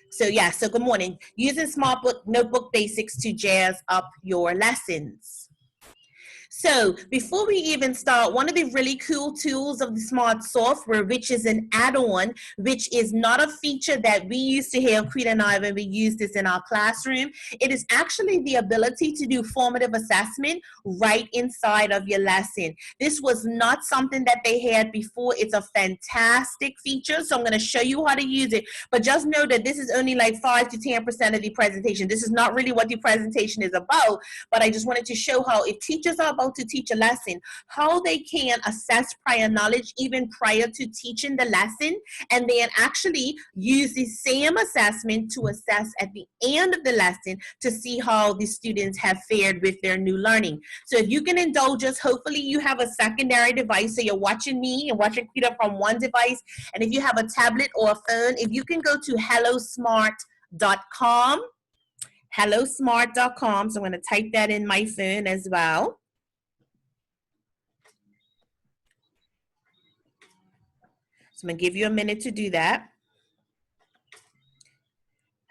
So yeah, so good morning. Using Smart Book Notebook Basics to jazz up your lessons. So before we even start, one of the really cool tools of the Smart software, which is an add-on, which is not a feature that we used to have, Creed and I, when we use this in our classroom, it is actually the ability to do formative assessment right inside of your lesson. This was not something that they had before. It's a fantastic feature, so I'm going to show you how to use it. But just know that this is only like 5 to 10% of the presentation. This is not really what the presentation is about, but I just wanted to show how if teachers are about to teach a lesson, how they can assess prior knowledge even prior to teaching the lesson, and then actually use the same assessment to assess at the end of the lesson to see how the students have fared with their new learning. So if you can indulge us, hopefully you have a secondary device, so you're watching me and watching Peter from one device, and if you have a tablet or a phone, if you can go to hellosmart.com, hellosmart.com. So I'm going to type that in my phone as well. So I'm going to give you a minute to do that.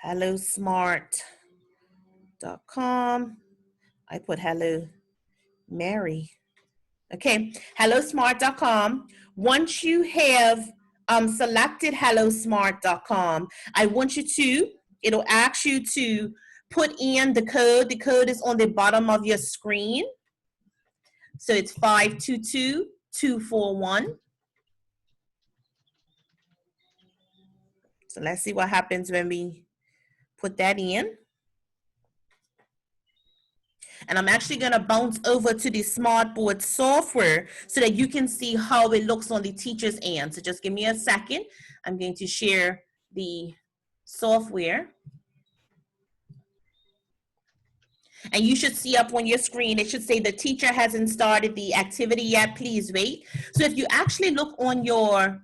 hellosmart.com. I put hello Mary. Okay, hellosmart.com. Once you have selected hellosmart.com, I want you to, it'll ask you to put in the code. The code is on the bottom of your screen. So it's 522241. So let's see what happens when we put that in. And I'm actually going to bounce over to the Smartboard software so that you can see how it looks on the teacher's end. So just give me a second. I'm going to share the software. And you should see up on your screen, it should say the teacher hasn't started the activity yet, please wait. So if you actually look on your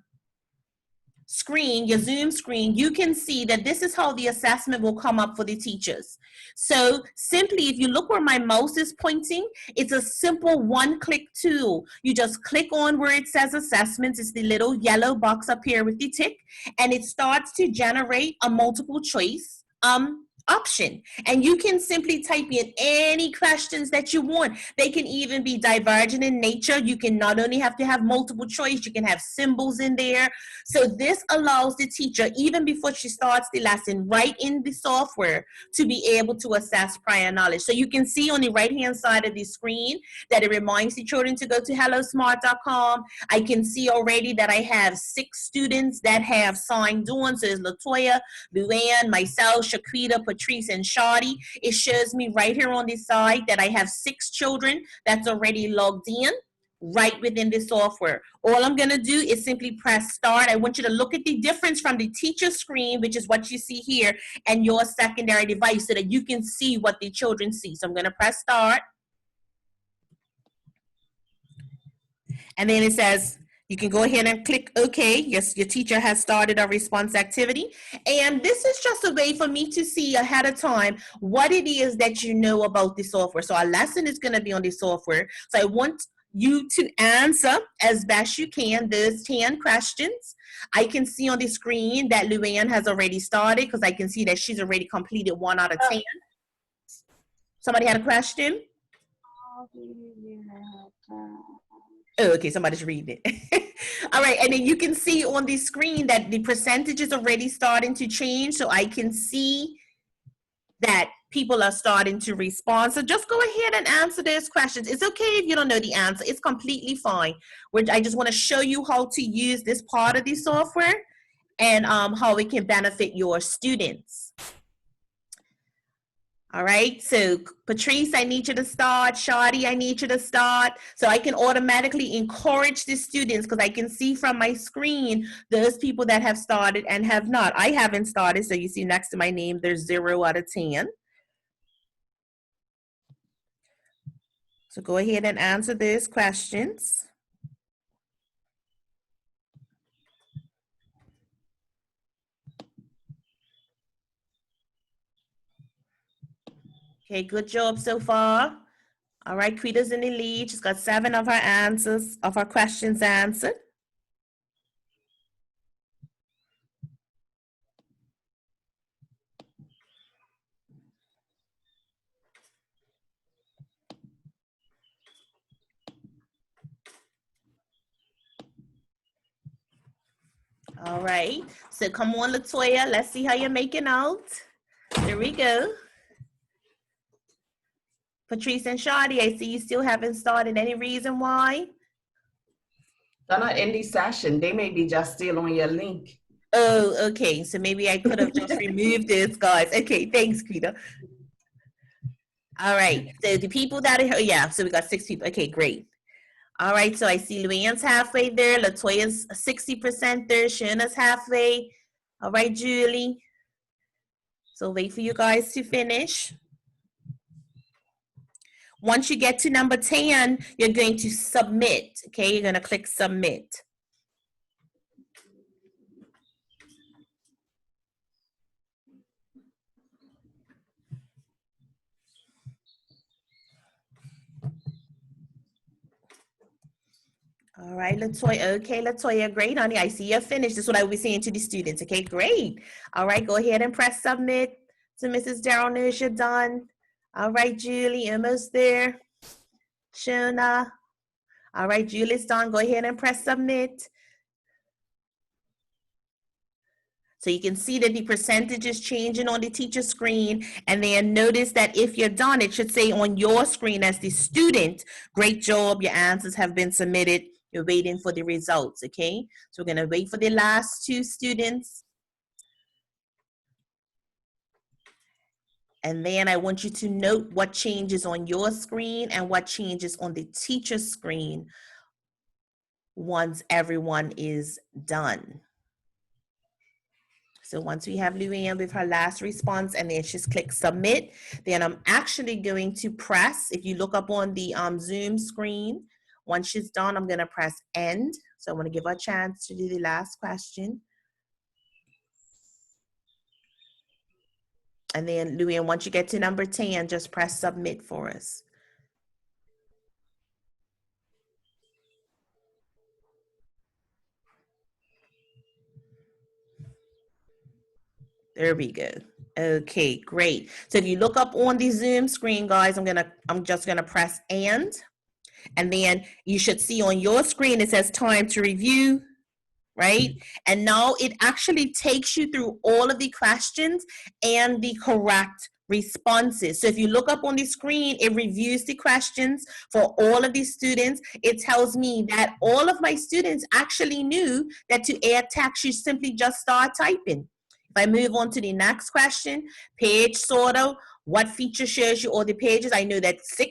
screen, your Zoom screen, you can see that this is how the assessment will come up for the teachers. So simply, if you look where my mouse is pointing, it's a simple one-click tool. You just click on where it says assessments. It's the little yellow box up here with the tick, and it starts to generate a multiple choice option, and you can simply type in any questions that you want. They can even be divergent in nature. You can not only have to have multiple choice, you can have symbols in there. So this allows the teacher, even before she starts the lesson, right in the software, to be able to assess prior knowledge. So you can see on the right hand side of the screen that it reminds the children to go to hellosmart.com. I can see already that I have 6 students that have signed on. So it's Latoya, Luann, myself, Shaquita, Patrice, and Shadi. It shows me right here on this side that I have 6 children that's already logged in right within the software. All I'm going to do is simply press start. I want you to look at the difference from the teacher screen, which is what you see here, and your secondary device so that you can see what the children see. So I'm going to press start. And then it says, you can go ahead and click OK. Yes, your teacher has started a response activity. And this is just a way for me to see ahead of time what it is that you know about the software. So our lesson is going to be on the software. So I want you to answer as best you can those 10 questions. I can see on the screen that Luann has already started because I can see that she's already completed 1 out of 10. Somebody had a question? Oh, okay, somebody's reading it. All right, and then you can see on the screen that the percentage is already starting to change, so I can see that people are starting to respond. So just go ahead and answer those questions. It's okay if you don't know the answer. It's completely fine. I just want to show you how to use this part of the software and how it can benefit your students. All right, so Patrice, I need you to start. Shadi, I need you to start. So I can automatically encourage the students because I can see from my screen those people that have started and have not. I haven't started, so you see next to my name, there's 0 out of 10. So go ahead and answer those questions. Okay, good job so far. All right, Quita's in the lead. She's got 7 of her answers, of her questions answered. All right. So come on, Latoya. Let's see how you're making out. There we go. Patrice and Shadi, I see you still haven't started. Any reason why? They're not in the session. They may be just still on your link. Oh, okay. So maybe I could have just removed this, guys. Okay, thanks, Kita. All right. So the people that are here, yeah, so we got 6 people. Okay, great. All right, so I see Luann's halfway there. Latoya's 60% there. Shauna's halfway. All right, Julie. So wait for you guys to finish. Once you get to number 10, you're going to submit. Okay, you're going to click submit. All right, Latoya. Okay, Latoya, great, honey. I see you're finished. This is what I will be saying to the students. Okay, great. All right, go ahead and press submit. So Mrs. Darrell knows you're done. All right, Julie, almost there. Shona. All right, Julie's done. Go ahead and press submit. So you can see that the percentage is changing on the teacher screen. And then notice that if you're done, it should say on your screen as the student, great job, your answers have been submitted. You're waiting for the results, okay? So we're gonna wait for the last 2 students. And then I want you to note what changes on your screen and what changes on the teacher's screen once everyone is done. So once we have Luann with her last response and then she's click submit, then I'm actually going to press, if you look up on the Zoom screen, once she's done, I'm gonna press end. So I wanna give her a chance to do the last question. And then Luann, once you get to number 10, just press submit for us. There we go. Okay, great. So if you look up on the Zoom screen, guys, I'm just gonna press and then you should see on your screen it says time to review, right? And now it actually takes you through all of the questions and the correct responses. So if you look up on the screen, it reviews the questions for all of these students. It tells me that all of my students actually knew that to add text, you simply just start typing. If I move on to the next question, page sorter, what feature shows you all the pages? I know that 3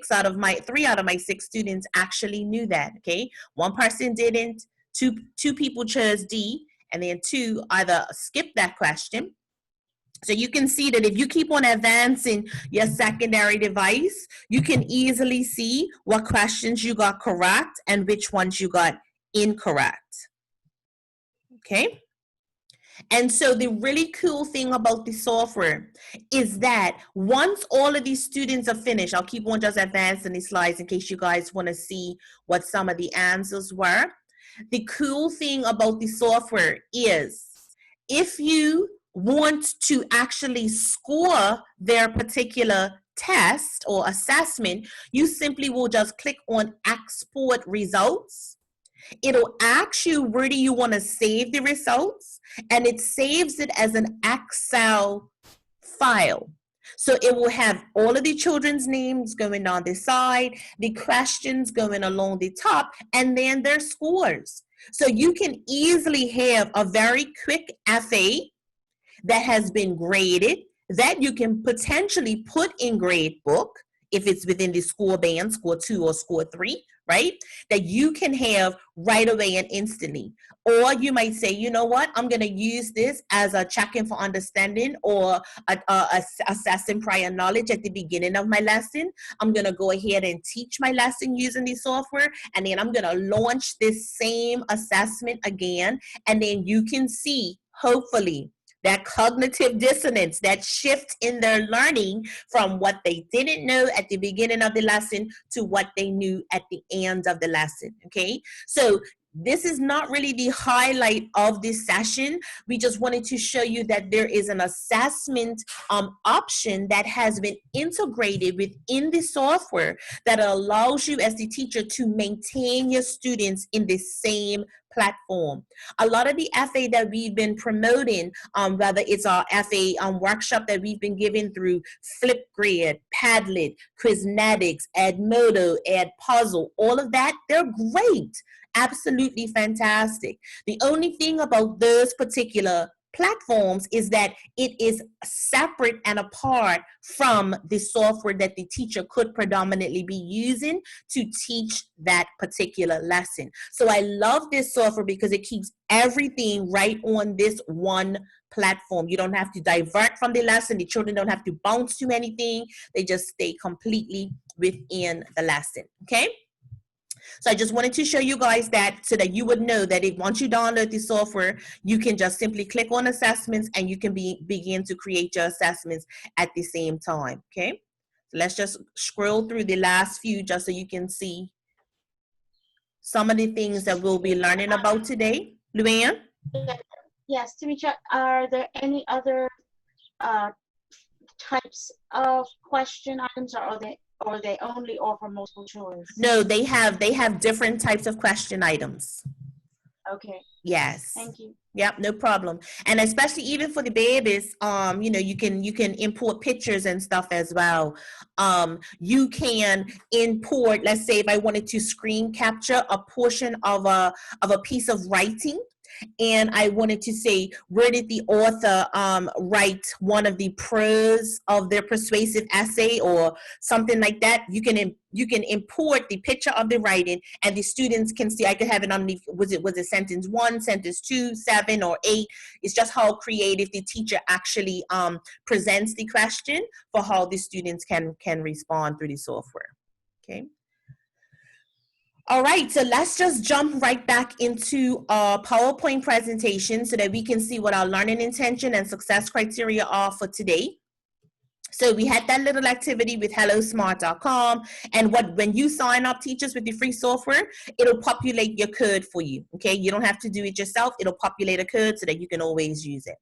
out of my 6 students actually knew that, okay? 1 person didn't, two people chose D, and then 2 either skipped that question. So you can see that if you keep on advancing your secondary device, you can easily see what questions you got correct and which ones you got incorrect, okay? And so the really cool thing about the software is that once all of these students are finished, I'll keep on just advancing these slides in case you guys want to see what some of the answers were. The cool thing about the software is if you want to actually score their particular test or assessment, you simply will just click on export results. It'll ask you where do you want to save the results, and it saves it as an Excel file. So it will have all of the children's names going on the side, the questions going along the top, and then their scores. So you can easily have a very quick FA that has been graded that you can potentially put in gradebook if it's within the score band, score 2 or score 3, right? That you can have right away and instantly. Or you might say, you know what, I'm going to use this as a check-in for understanding or assessing prior knowledge at the beginning of my lesson. I'm going to go ahead and teach my lesson using the software, and then I'm going to launch this same assessment again, and then you can see, hopefully, that cognitive dissonance, that shift in their learning from what they didn't know at the beginning of the lesson to what they knew at the end of the lesson, okay? So this is not really the highlight of this session. We just wanted to show you that there is an assessment option that has been integrated within the software that allows you as the teacher to maintain your students in the same platform. A lot of the FA that we've been promoting, whether it's our FA workshop that we've been giving through Flipgrid, Padlet, Quizmatics, Edmodo, Edpuzzle, all of that, they're great. Absolutely fantastic. The only thing about those particular platforms is that it is separate and apart from the software that the teacher could predominantly be using to teach that particular lesson. So I love this software because it keeps everything right on this one platform. You don't have to divert from the lesson. The children don't have to bounce to anything. They just stay completely within the lesson. Okay? So I just wanted to show you guys that so that you would know that if once you download the software, you can just simply click on assessments and you can begin to create your assessments at the same time. Okay, so let's just scroll through the last few just so you can see some of the things that we'll be learning about today. Luann? Yes, Tamisha, are there any other types of question items, or they only offer multiple choice? No, they have different types of question items. Okay. Yes. Thank you. Yep, no problem. And especially even for the babies, you know, you can import pictures and stuff as well. You can import, let's say if I wanted to screen capture a portion of a piece of writing, and I wanted to say, where did the author write one of the prose of their persuasive essay or something like that? You can import the picture of the writing, and the students can see. I could have it underneath. Was it sentence 1, sentence 2, 7, or 8? It's just how creative the teacher actually presents the question for how the students can respond through the software. Okay. All right, so let's just jump right back into our PowerPoint presentation so that we can see what our learning intention and success criteria are for today. So we had that little activity with hellosmart.com, and when you sign up, teachers, with the free software, it'll populate your code for you, okay? You don't have to do it yourself. It'll populate a code so that you can always use it.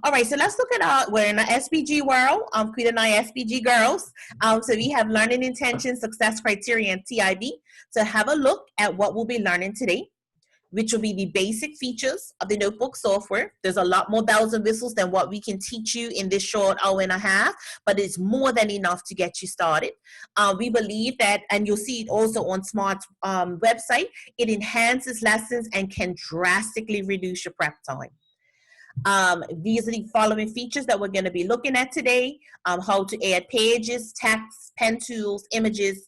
All right, so let's look at we're in our SPG world, Quita and I SPG girls. So we have learning intention, success criteria, and TIB. So have a look at what we'll be learning today, which will be the basic features of the notebook software. There's a lot more bells and whistles than what we can teach you in this short hour and a half, but it's more than enough to get you started. We believe that, and you'll see it also on Smart's website, it enhances lessons and can drastically reduce your prep time. These are the following features that we're going to be looking at today. How to add pages, text, pen tools, images,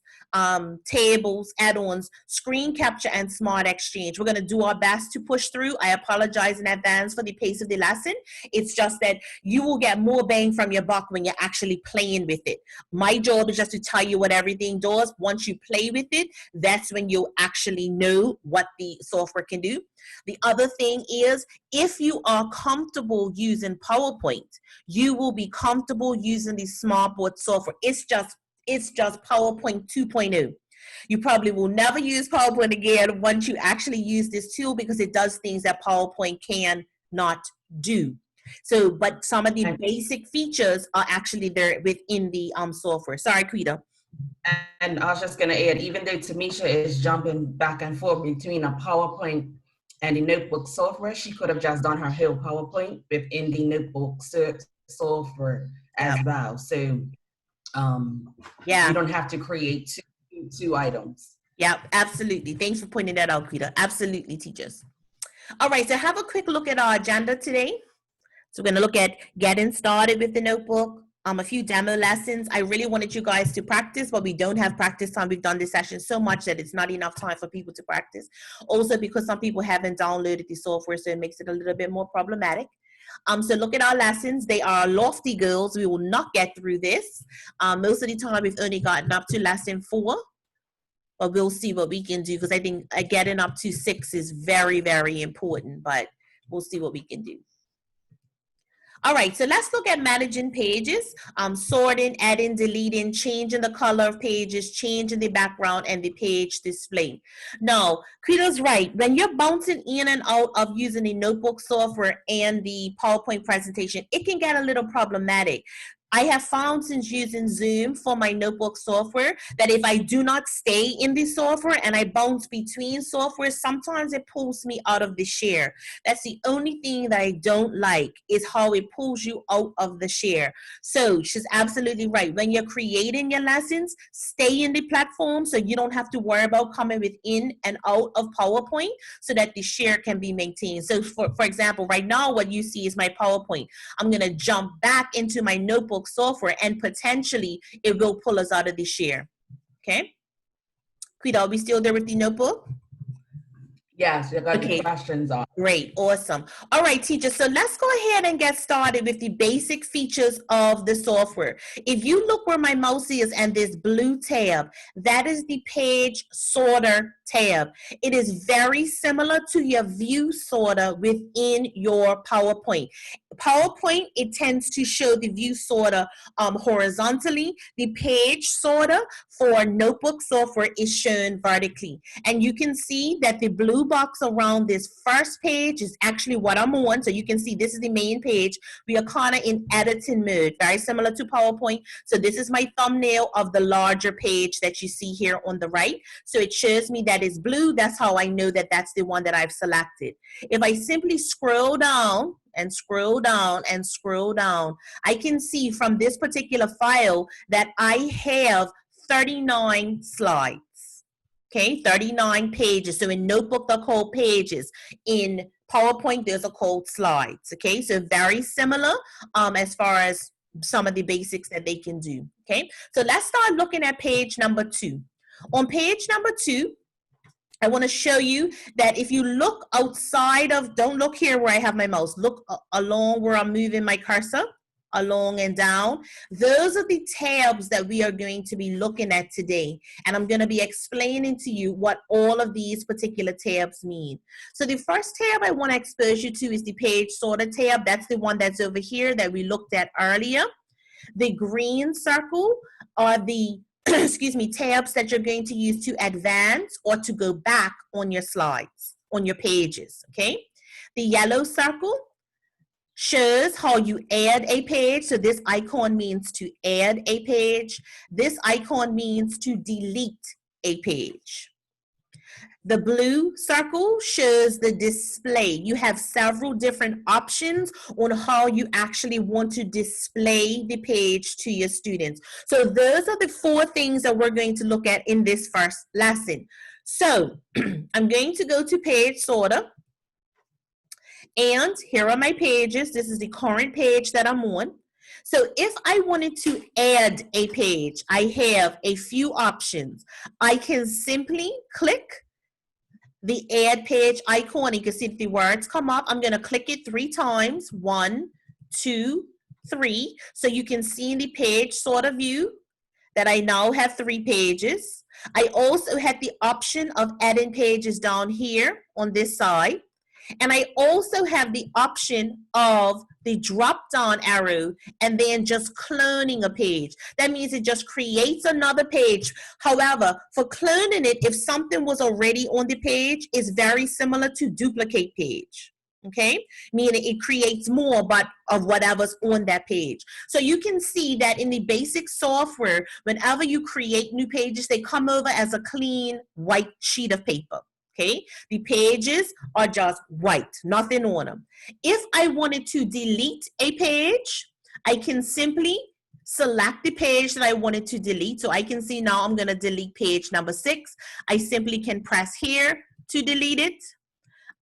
tables, add-ons, screen capture, and smart exchange. We're going to do our best to push through. I apologize in advance for the pace of the lesson. It's just that you will get more bang from your buck when you're actually playing with it. My job is just to tell you what everything does. Once you play with it, that's when you'll actually know what the software can do. The other thing is, if you are comfortable using PowerPoint, you will be comfortable using the Smartboard software. It's just PowerPoint 2.0. You probably will never use PowerPoint again once you actually use this tool, because it does things that PowerPoint cannot do. So, but some of the basic features are actually there within the software. Sorry, Quita. And I was just going to add, even though Tamisha is jumping back and forth between a PowerPoint and the notebook software, she could have just done her whole PowerPoint within the notebook software as well. So you don't have to create two items. Yeah, absolutely. Thanks for pointing that out, Quita. Absolutely, teachers. All right, so have a quick look at our agenda today. So we're going to look at getting started with the notebook, a few demo lessons. I really wanted you guys to practice, but we don't have practice time. We've done this session so much that it's not enough time for people to practice. Also, because some people haven't downloaded the software, so it makes it a little bit more problematic. So look at our lessons. They are lofty goals. We will not get through this. Most of the time, we've only gotten up to lesson 4, but we'll see what we can do, because I think getting up to 6 is very, very important, but we'll see what we can do. All right, so let's look at managing pages, sorting, adding, deleting, changing the color of pages, changing the background and the page display. Now, Credo's right. When you're bouncing in and out of using the notebook software and the PowerPoint presentation, it can get a little problematic. I have found since using Zoom for my notebook software that if I do not stay in the software and I bounce between software, sometimes it pulls me out of the share. That's the only thing that I don't like, is how it pulls you out of the share. So she's absolutely right. When you're creating your lessons, stay in the platform so you don't have to worry about coming within and out of PowerPoint so that the share can be maintained. So for example, right now what you see is my PowerPoint. I'm going to jump back into my notebook software and potentially it will pull us out of the share. Okay? Quita, are we still there with the notebook? Yes, you're going to Okay. questions on. Great, awesome. All right, teachers, so let's go ahead and get started with the basic features of the software. If you look where my mouse is and this blue tab, that is the page sorter tab. It is very similar to your view sorter within your PowerPoint. PowerPoint, it tends to show the view sorter horizontally. The page sorter for notebook software is shown vertically. And you can see that the blue box around this first page is actually what I'm on. So you can see this is the main page. We are kind of in editing mode, very similar to PowerPoint. So this is my thumbnail of the larger page that you see here on the right. So it shows me that it's blue. That's how I know that that's the one that I've selected. If I simply scroll down and scroll down and scroll down, I can see from this particular file that I have 39 slides. Okay, 39 pages. So in Notebook, they're called pages. In PowerPoint, there's a called slides. Okay, so very similar as far as some of the basics that they can do. Okay, so let's start looking at page number 2. On page number 2, I want to show you that if you look outside of, don't look here where I have my mouse, look along where I'm moving my cursor, along and down. Those are the tabs that we are going to be looking at today. And I'm going to be explaining to you what all of these particular tabs mean. So the first tab I want to expose you to is the page sorter tab. That's the one that's over here that we looked at earlier. The green circle are the excuse me, tabs that you're going to use to advance or to go back on your slides, on your pages, okay? The yellow circle shows how you add a page. So this icon means to add a page. This icon means to delete a page. The blue circle shows the display. You have several different options on how you actually want to display the page to your students. So those are the 4 things that we're going to look at in this first lesson. So I'm going to go to page sorter. And here are my pages. This is the current page that I'm on. So if I wanted to add a page, I have a few options. I can simply click the add page icon. You can see if the words come up. I'm going to click it 3 times. 1, 2, 3. So you can see in the page sorter view that I now have 3 pages. I also had the option of adding pages down here on this side. And I also have the option of the drop down arrow and then just cloning a page. That means it just creates another page. However, for cloning it, if something was already on the page, it's very similar to duplicate page. Okay, meaning it creates more but of whatever's on that page. So you can see that in the basic software, whenever you create new pages, they come over as a clean white sheet of paper. Okay, the pages are just white, nothing on them. If I wanted to delete a page, I can simply select the page that I wanted to delete. So I can see now I'm going to delete page number 6. I simply can press here to delete it.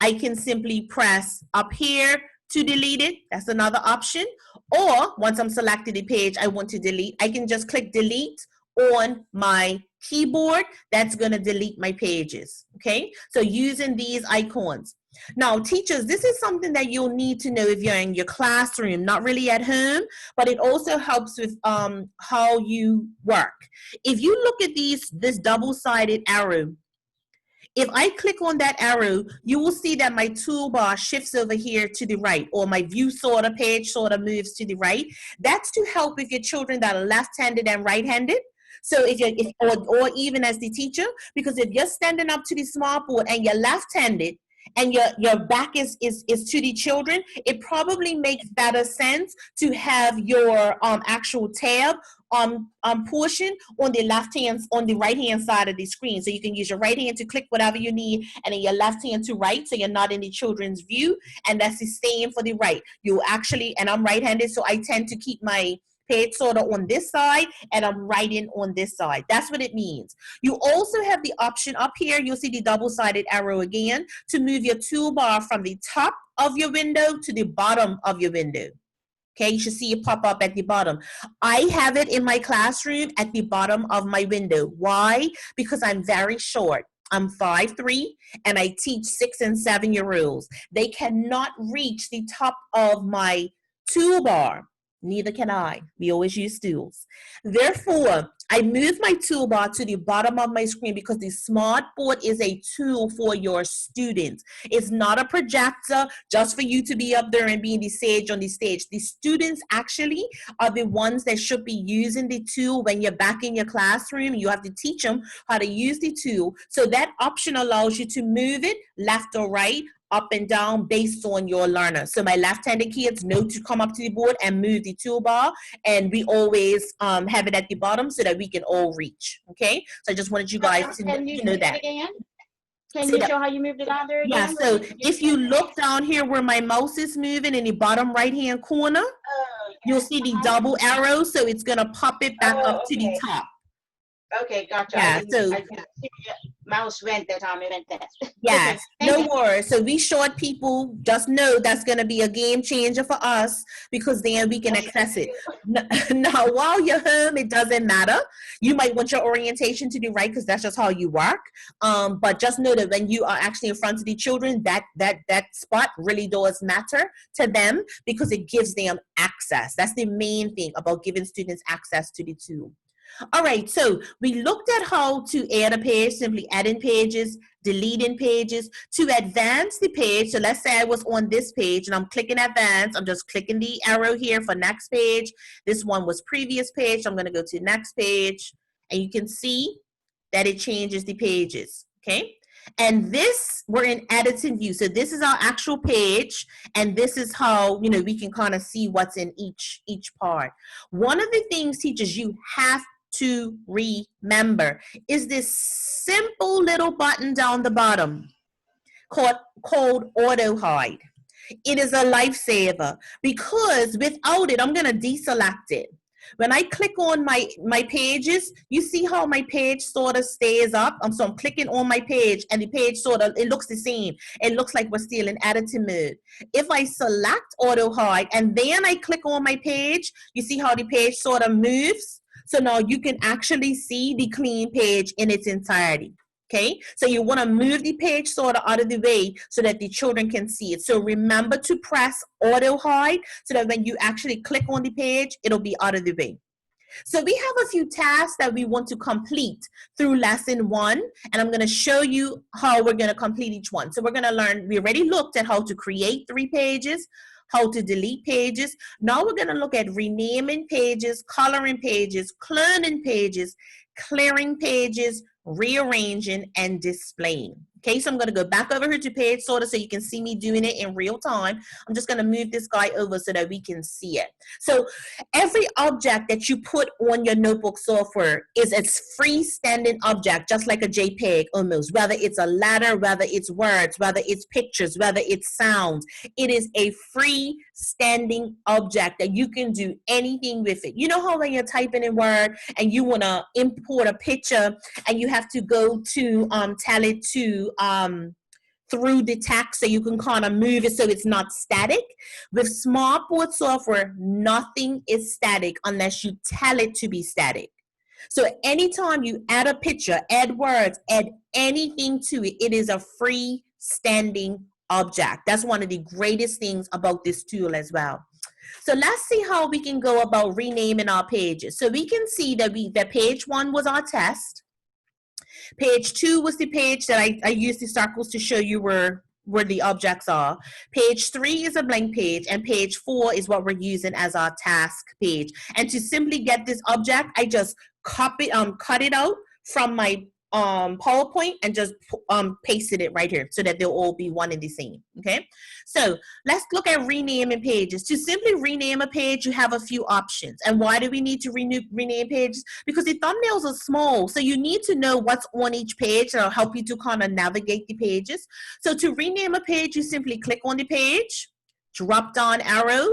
I can simply press up here to delete it. That's another option. Or once I'm selected the page I want to delete, I can just click delete on my keyboard. That's going to delete my pages. Okay, so using these icons. Now, teachers, this is something that you'll need to know if you're in your classroom, not really at home, but it also helps with how you work. If you look at this double-sided arrow, If I click on that arrow, you will see that my toolbar shifts over here to the right, or my view sorter page sort of moves to the right. That's to help with your children that are left-handed and right-handed. So or even as the teacher, because if you're standing up to the smartboard and you're left-handed and your back is to the children, it probably makes better sense to have your actual tab portion on the right hand side of the screen. So you can use your right hand to click whatever you need, and then your left hand to write, so you're not in the children's view. And that's the same for the right. You actually, and I'm right-handed, so I tend to keep my page sorter on this side, and I'm writing on this side. That's what it means. You also have the option up here, you'll see the double-sided arrow again, to move your toolbar from the top of your window to the bottom of your window. Okay, you should see it pop up at the bottom. I have it in my classroom at the bottom of my window. Why? Because I'm very short. I'm 5'3", and I teach 6 and 7-year-olds. They cannot reach the top of my toolbar. Neither can I. We always use stools. Therefore, I move my toolbar to the bottom of my screen because the smartboard is a tool for your students. It's not a projector just for you to be up there and being the sage on the stage. The students actually are the ones that should be using the tool when you're back in your classroom. You have to teach them how to use the tool. So that option allows you to move it left or right, up and down based on your learner. So my left-handed kids know to come up to the board and move the toolbar, and we always have it at the bottom so that we can all reach. Okay, so I just wanted you guys to know that. Can you show how you moved it down there again? Yeah, so if you look down here where my mouse is moving in the bottom right-hand corner, you'll see the double arrow, so it's gonna pop it back up to the top. Okay, gotcha. Yeah, so mouse went that time, it went that. yes, no worries. So we short people, just know that's going to be a game changer for us, because then we can access it. Now, while you're home, it doesn't matter. You might want your orientation to the right because that's just how you work. But just know that when you are actually in front of the children, that spot really does matter to them because it gives them access. That's the main thing about giving students access to the tool. All right, so we looked at how to add a page, simply adding pages, deleting pages. To advance the page, so let's say I was on this page and I'm clicking advance. I'm just clicking the arrow here for next page. This one was previous page. So I'm going to go to next page, and you can see that it changes the pages, okay? And this, we're in editing view. So this is our actual page, and this is how, you know, we can kind of see what's in each part. One of the things, teachers, you have to remember is this simple little button down the bottom called auto hide. It is a lifesaver because without it, I'm going to deselect it. When I click on my pages, you see how my page sort of stays up. So I'm clicking on my page and the page sort of, it looks the same. It looks like we're still in editing mode. If I select auto hide and then I click on my page, you see how the page sort of moves. So now you can actually see the clean page in its entirety. Okay, so you want to move the page sort of out of the way so that the children can see it. So remember to press auto hide so that when you actually click on the page, it'll be out of the way. So we have a few tasks that we want to complete through lesson 1, and I'm going to show you how we're going to complete each one. So we're going to learn, we already looked at how to create 3 pages, how to delete pages. Now we're going to look at renaming pages, coloring pages, cloning pages, clearing pages, rearranging, and displaying. Okay, so I'm going to go back over here to page sorter so you can see me doing it in real time. I'm just going to move this guy over so that we can see it. So every object that you put on your notebook software is a freestanding object, just like a JPEG almost, whether it's a letter, whether it's words, whether it's pictures, whether it's sounds. It is a freestanding object that you can do anything with it. You know how when you're typing in Word and you want to import a picture and you have to go to tell it to through the text so you can kind of move it so it's not static. With Smartboard software, nothing is static unless you tell it to be static. So anytime you add a picture, add words, add anything to it, it is a freestanding object. That's one of the greatest things about this tool as well. So let's see how we can go about renaming our pages. So we can see that that page 1 was our test. Page 2 was the page that I used the circles to show you where the objects are. Page 3 is a blank page, and page 4 is what we're using as our task page. And to simply get this object, I just cut it out from my PowerPoint and just pasted it right here so that they'll all be one and the same. Okay, so let's look at renaming pages. To simply rename a page, you have a few options. And why do we need to rename pages? Because the thumbnails are small, so you need to know what's on each page. That'll help you to kind of navigate the pages. So to rename a page, you simply click on the page, drop down arrow,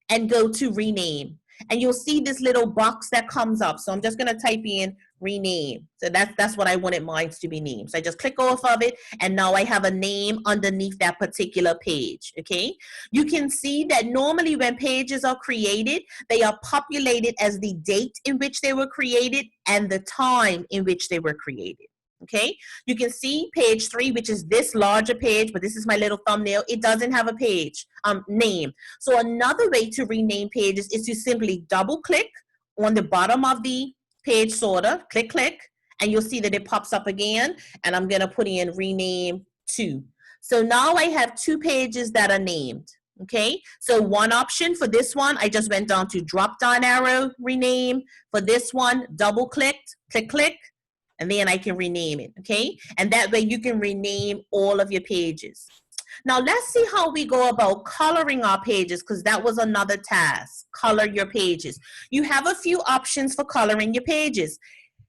and go to rename. And you'll see this little box that comes up. So I'm just going to type in rename. So that's what I wanted mine to be named. So I just click off of it, and now I have a name underneath that particular page. Okay, you can see that normally when pages are created, they are populated as the date in which they were created and the time in which they were created. Okay, you can see page 3, which is this larger page, but this is my little thumbnail. It doesn't have a page name. So another way to rename pages is to simply double click on the bottom of the page sorter, click, and you'll see that it pops up again. And I'm going to put in rename 2. So now I have 2 pages that are named. Okay, so one option for this one, I just went down to drop down arrow, rename. For this one, double clicked, click, and then I can rename it, okay? And that way you can rename all of your pages. Now let's see how we go about coloring our pages, because that was another task, color your pages. You have a few options for coloring your pages.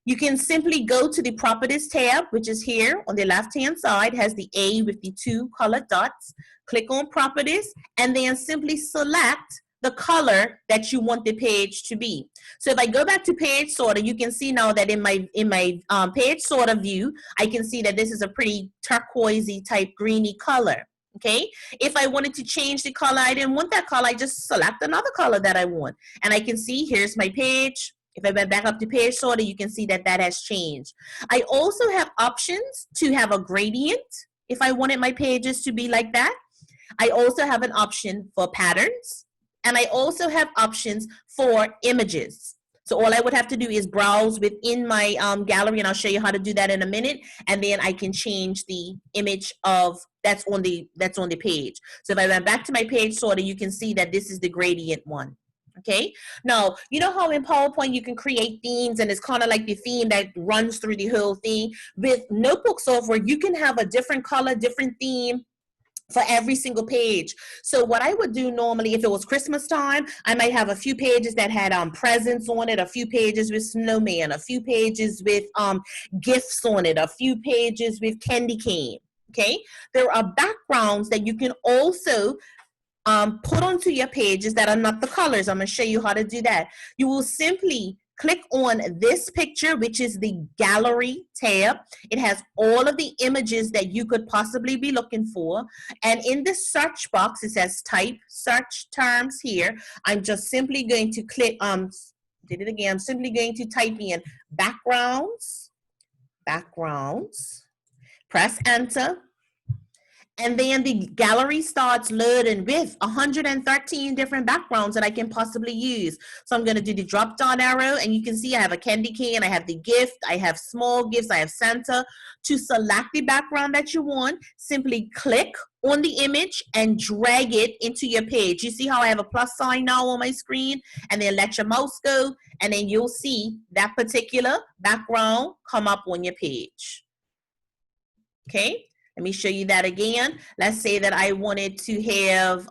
You can simply go to the Properties tab, which is here on the left-hand side, has the A with the 2 colored dots. Click on Properties, and then simply select the color that you want the page to be. So if I go back to page sorter, you can see now that in my page sorter view, I can see that this is a pretty turquoisey type greeny color. Okay, if I wanted to change the color, I didn't want that color, I just select another color that I want. And I can see here's my page. If I went back up to page sorter, you can see that that has changed. I also have options to have a gradient if I wanted my pages to be like that. I also have an option for patterns. And I also have options for images. So all I would have to do is browse within my gallery, and I'll show you how to do that in a minute. And then I can change the image of that's on the page. So if I went back to my page sorter, you can see that this is the gradient one. Okay. Now, you know how in PowerPoint you can create themes, and it's kind of like the theme that runs through the whole thing. With notebook software, you can have a different color, different theme for every single page. So what I would do normally, if it was Christmas time, I might have a few pages that had presents on it, a few pages with snowman, a few pages with gifts on it, a few pages with candy cane. Okay, there are backgrounds that you can also put onto your pages that are not the colors. I'm going to show you how to do that. You will simply click on this picture, which is the gallery tab. It has all of the images that you could possibly be looking for. And in the search box, it says type search terms here. I'm just simply going to click, I'm simply going to type in backgrounds, press enter. And then the gallery starts loading with 113 different backgrounds that I can possibly use. So I'm going to do the drop down arrow, and you can see I have a candy cane, I have the gift, I have small gifts, I have Santa. To select the background that you want, simply click on the image and drag it into your page. You see how I have a plus sign now on my screen? And then let your mouse go, and then you'll see that particular background come up on your page. Okay? Let me show you that again. Let's say that I wanted to have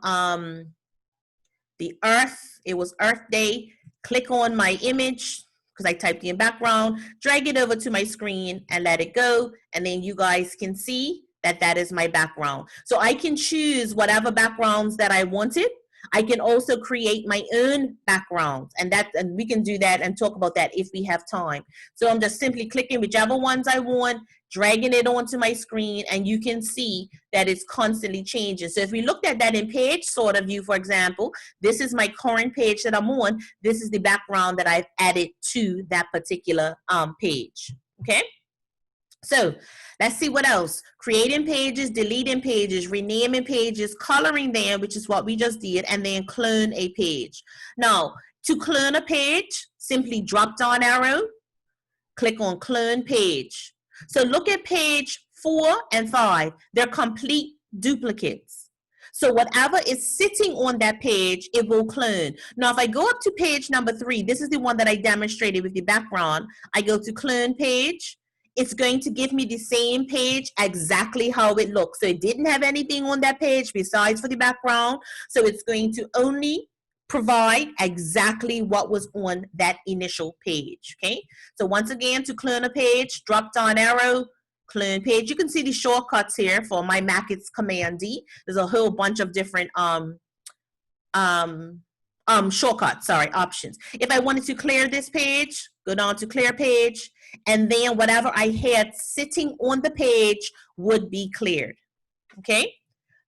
the Earth. It was Earth Day. Click on my image because I typed in background. Drag it over to my screen and let it go. And then you guys can see that that is my background. So I can choose whatever backgrounds that I wanted. I can also create my own backgrounds, and we can do that and talk about that if we have time. So I'm just simply clicking whichever ones I want, dragging it onto my screen, and you can see that it's constantly changing. So if we looked at that in page sorter view, for example, this is my current page that I'm on. This is the background that I've added to that particular page. Okay. So let's see what else. Creating pages, deleting pages, renaming pages, coloring them, which is what we just did, and then clone a page. Now, to clone a page, simply drop down arrow, click on clone page. So look at page 4 and 5. They're complete duplicates. So whatever is sitting on that page, it will clone. Now, if I go up to page number 3, this is the one that I demonstrated with the background. I go to clone page. It's going to give me the same page exactly how it looks. So it didn't have anything on that page besides for the background. So it's going to only provide exactly what was on that initial page, okay? So once again, to clone a page, drop down arrow, clone page. You can see the shortcuts here. For my Mac, it's Command D. There's a whole bunch of different shortcuts, options. If I wanted to clear this page, go down to clear page, and then whatever I had sitting on the page would be cleared, okay?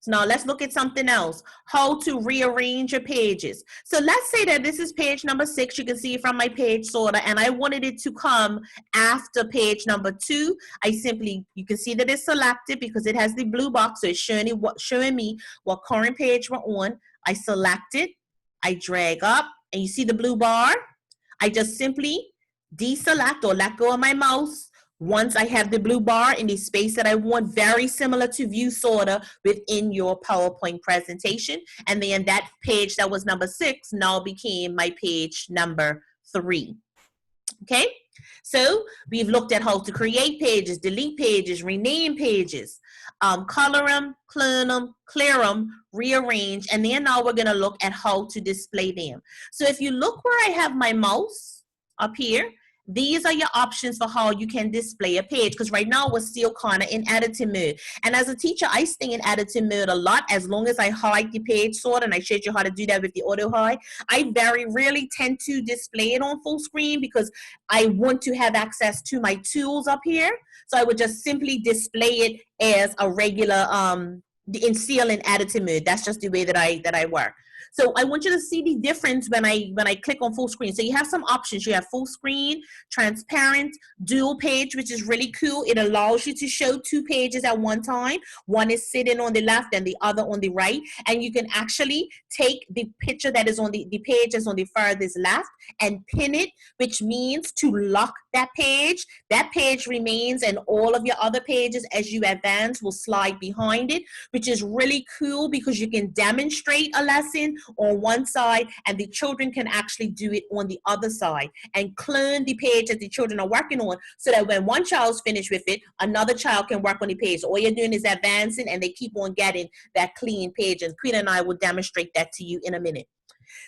So now let's look at something else, how to rearrange your pages. So let's say that this is page number 6. You can see it from my page sorter, and I wanted it to come after page number 2. I simply, you can see that it's selected because it has the blue box, so it's showing me what current page we're on. I select it, I drag up, and you see the blue bar. I just simply deselect or let go of my mouse once I have the blue bar in the space that I want, very similar to view sorter within your PowerPoint presentation. And then that page that was number 6 now became my page number 3. Okay, so we've looked at how to create pages, delete pages, rename pages, color them, clone them, clear them, rearrange, and then now we're gonna look at how to display them. So if you look where I have my mouse up here, these are your options for how you can display a page, because right now we're still kind of in editing mode. And as a teacher, I stay in editing mode a lot as long as I hide the page sort, and I showed you how to do that with the auto hide. I very rarely tend to display it on full screen because I want to have access to my tools up here. So I would just simply display it as a regular still in editing mode. That's just the way that I work. So I want you to see the difference when I click on full screen. So you have some options. You have full screen, transparent, dual page, which is really cool. It allows you to show 2 pages at one time. One is sitting on the left and the other on the right. And you can actually take the picture that is on the page that's on the furthest left and pin it, which means to lock that page. That page remains, and all of your other pages as you advance will slide behind it, which is really cool because you can demonstrate a lesson on one side and the children can actually do it on the other side, and clone the page that the children are working on so that when one child's finished with it, another child can work on the page. So all you're doing is advancing and they keep on getting that clean page, and Queen and I will demonstrate that to you in a minute.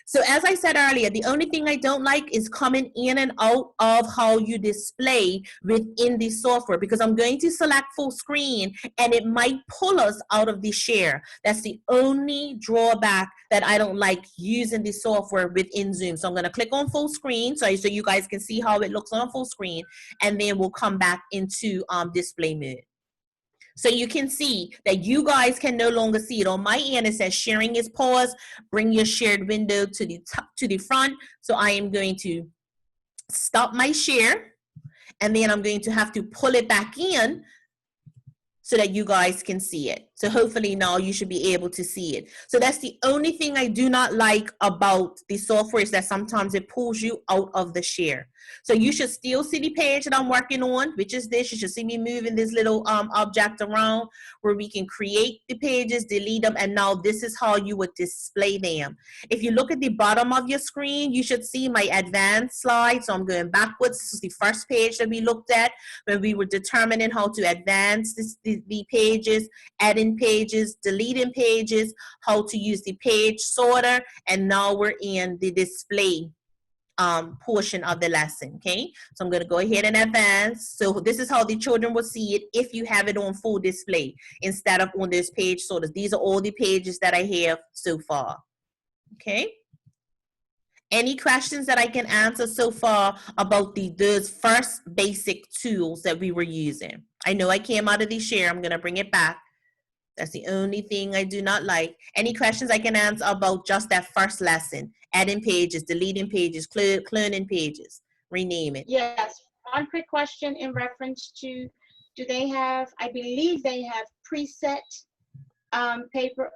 So as I said earlier, the only thing I don't like is coming in and out of how you display within the software, because I'm going to select full screen and it might pull us out of the share. That's the only drawback that I don't like using the software within Zoom. So I'm going to click on full screen so you guys can see how it looks on full screen, and then we'll come back into display mode. So you can see that you guys can no longer see it. On my end, it says sharing is paused. Bring your shared window to the top, to the front. So I am going to stop my share, and then I'm going to have to pull it back in so that you guys can see it. So hopefully now you should be able to see it. So that's the only thing I do not like about the software, is that sometimes it pulls you out of the share. So you should still see the page that I'm working on, which is this. You should see me moving this little object around where we can create the pages, delete them, and now this is how you would display them. If you look at the bottom of your screen, you should see my advanced slide. So I'm going backwards. This is the first page that we looked at when we were determining how to advance the pages, adding pages, deleting pages, how to use the page sorter, and now we're in the display portion of the lesson. Okay, so I'm going to go ahead and advance. So this is how the children will see it if you have it on full display instead of on this page sorters. These are all the pages that I have so far. Okay, any questions that I can answer so far about those first basic tools that we were using? I know I came out of the share. I'm going to bring it back. That's the only thing I do not like. Any questions I can answer about just that first lesson? Adding pages, deleting pages, cloning pages, rename it. Yes, one quick question in reference to, do they have, I believe they have preset paper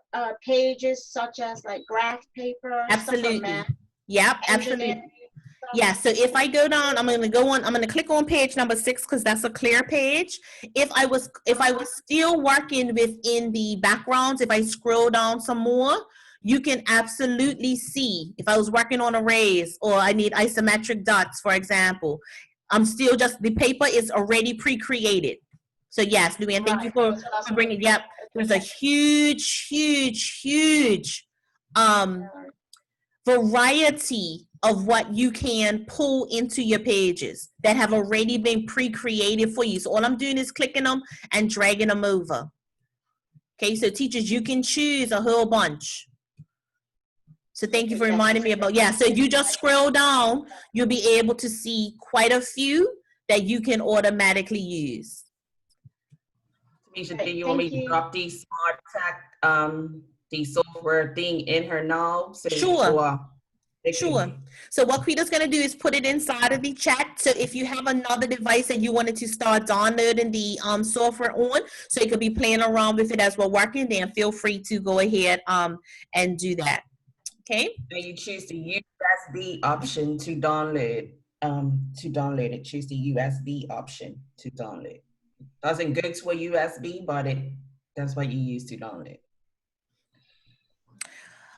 pages such as like graph paper? Absolutely. Yep, absolutely. Yeah, so if I go down, I'm gonna click on page number 6 because that's a clear page. If I was still working within the backgrounds, if I scroll down some more, you can absolutely see if I was working on arrays or I need isometric dots, for example. I'm still just, the paper is already pre-created. So yes, Luann, thank you for bringing, yep. There's a huge variety of what you can pull into your pages that have already been pre-created for you. So all I'm doing is clicking them and dragging them over. Okay, so teachers, you can choose a whole bunch. So thank you for reminding me about, yeah, so if you just scroll down, you'll be able to see quite a few that you can automatically use. Tamisha, do you want me to drop the smart tech, the software thing in her now? So Sure. Sure. So what Quita's going to do is put it inside of the chat. So if you have another device and you wanted to start downloading the software on, so you could be playing around with it as we're working, then feel free to go ahead and do that. Okay. And you choose the USB option to download it. Choose the USB option to download. Doesn't go to a USB, but that's what you use to download.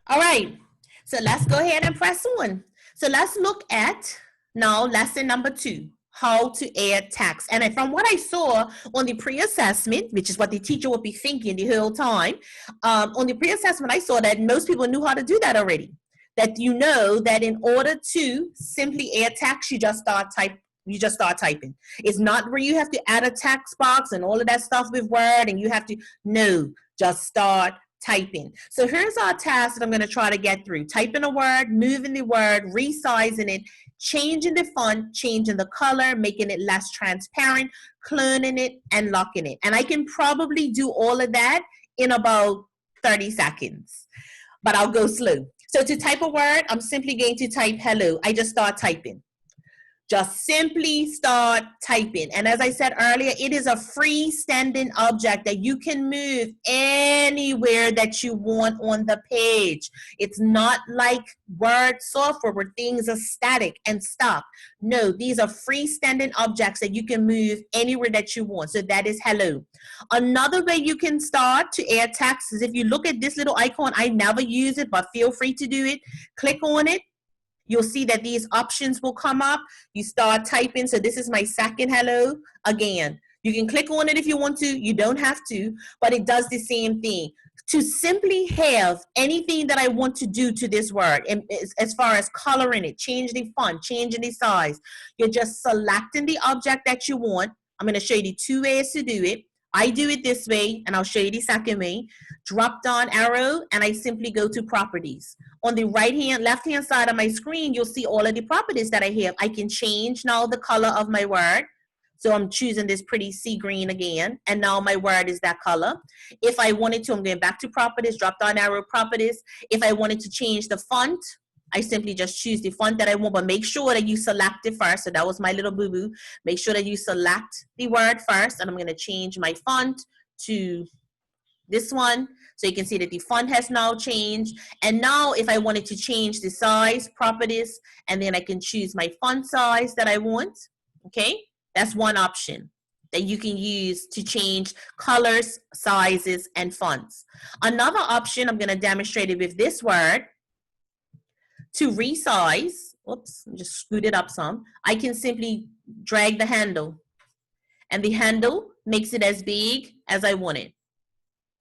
All right. So let's go ahead and press on. So let's look at now lesson number 2, how to add text. And from what I saw on the pre-assessment, which is what the teacher would be thinking the whole time, on the pre-assessment, I saw that most people knew how to do that already. That you know that in order to simply add text, you just start typing. It's not where you have to add a text box and all of that stuff with Word and you have to, no, just start typing. So here's our task that I'm going to try to get through. Typing a word, moving the word, resizing it, changing the font, changing the color, making it less transparent, cloning it, and locking it. And I can probably do all of that in about 30 seconds, but I'll go slow. So to type a word, I'm simply going to type hello. I just start typing. Just simply start typing. And as I said earlier, it is a freestanding object that you can move anywhere that you want on the page. It's not like Word software where things are static and stuck. No, these are freestanding objects that you can move anywhere that you want. So that is hello. Another way you can start to add text is if you look at this little icon. I never use it, but feel free to do it. Click on it. You'll see that these options will come up. You start typing. So this is my second hello. Again, you can click on it if you want to. You don't have to, but it does the same thing. To simply have anything that I want to do to this word, and as far as coloring it, change the font, changing the size, you're just selecting the object that you want. I'm going to show you the 2 ways to do it. I do it this way, and I'll show you the second way. Drop down arrow, and I simply go to properties. On the left-hand side of my screen, you'll see all of the properties that I have. I can change now the color of my word. So I'm choosing this pretty sea green again, and now my word is that color. If I wanted to, I'm going back to properties, drop down arrow properties. If I wanted to change the font, I simply just choose the font that I want, but make sure that you select it first. So that was my little boo-boo. Make sure that you select the word first, and I'm going to change my font to this one. So you can see that the font has now changed. And now if I wanted to change the size, properties, and then I can choose my font size that I want. Okay, that's one option that you can use to change colors, sizes, and fonts. Another option, I'm going to demonstrate it with this word. To resize, whoops, just scoot it up some, I can simply drag the handle, and the handle makes it as big as I want it.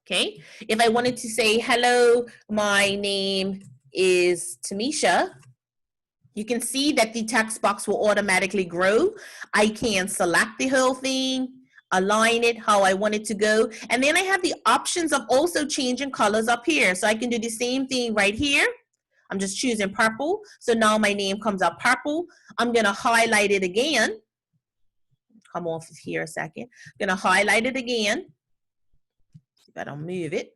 Okay, if I wanted to say, hello, my name is Tamisha, you can see that the text box will automatically grow. I can select the whole thing, align it how I want it to go, and then I have the options of also changing colors up here. So I can do the same thing right here. I'm just choosing purple. So now my name comes up purple. I'm going to highlight it again. Come off of here a second. I'm going to highlight it again. See if I don't move it.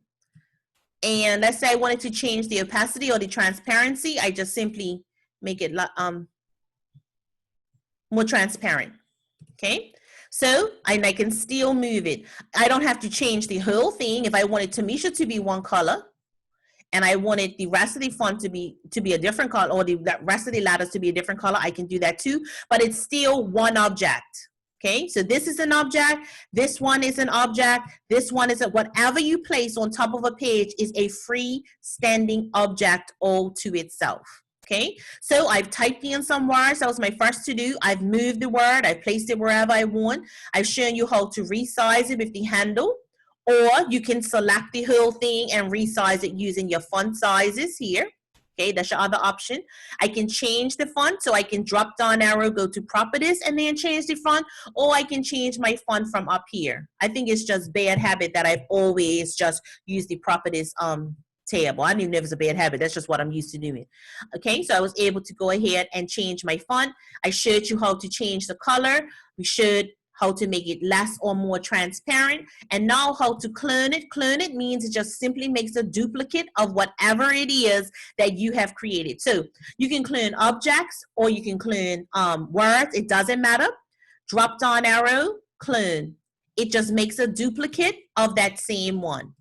And let's say I wanted to change the opacity or the transparency. I just simply make it more transparent. Okay. So I can still move it. I don't have to change the whole thing. If I wanted Tamisha to be one color, and I wanted the rest of the font to be a different color, or the rest of the letters to be a different color, I can do that too, but it's still one object. Okay, so this is an object, this one is an object, this one is whatever you place on top of a page is a freestanding object all to itself. Okay, so I've typed in some words. That was my first to do. I've moved the word, I placed it wherever I want. I've shown you how to resize it with the handle, or you can select the whole thing and resize it using your font sizes here. Okay, that's your other option. I can change the font, so I can drop down arrow, go to properties, and then change the font, or I can change my font from up here. I think it's just bad habit that I've always just used the properties tab. I don't even know if it's a bad habit. That's just what I'm used to doing. Okay, so I was able to go ahead and change my font. I showed you how to change the color. We showed how to make it less or more transparent, and now how to clone it. Clone it means it just simply makes a duplicate of whatever it is that you have created. So you can clone objects or you can clone words. It doesn't matter. Drop down arrow, clone. It just makes a duplicate of that same one.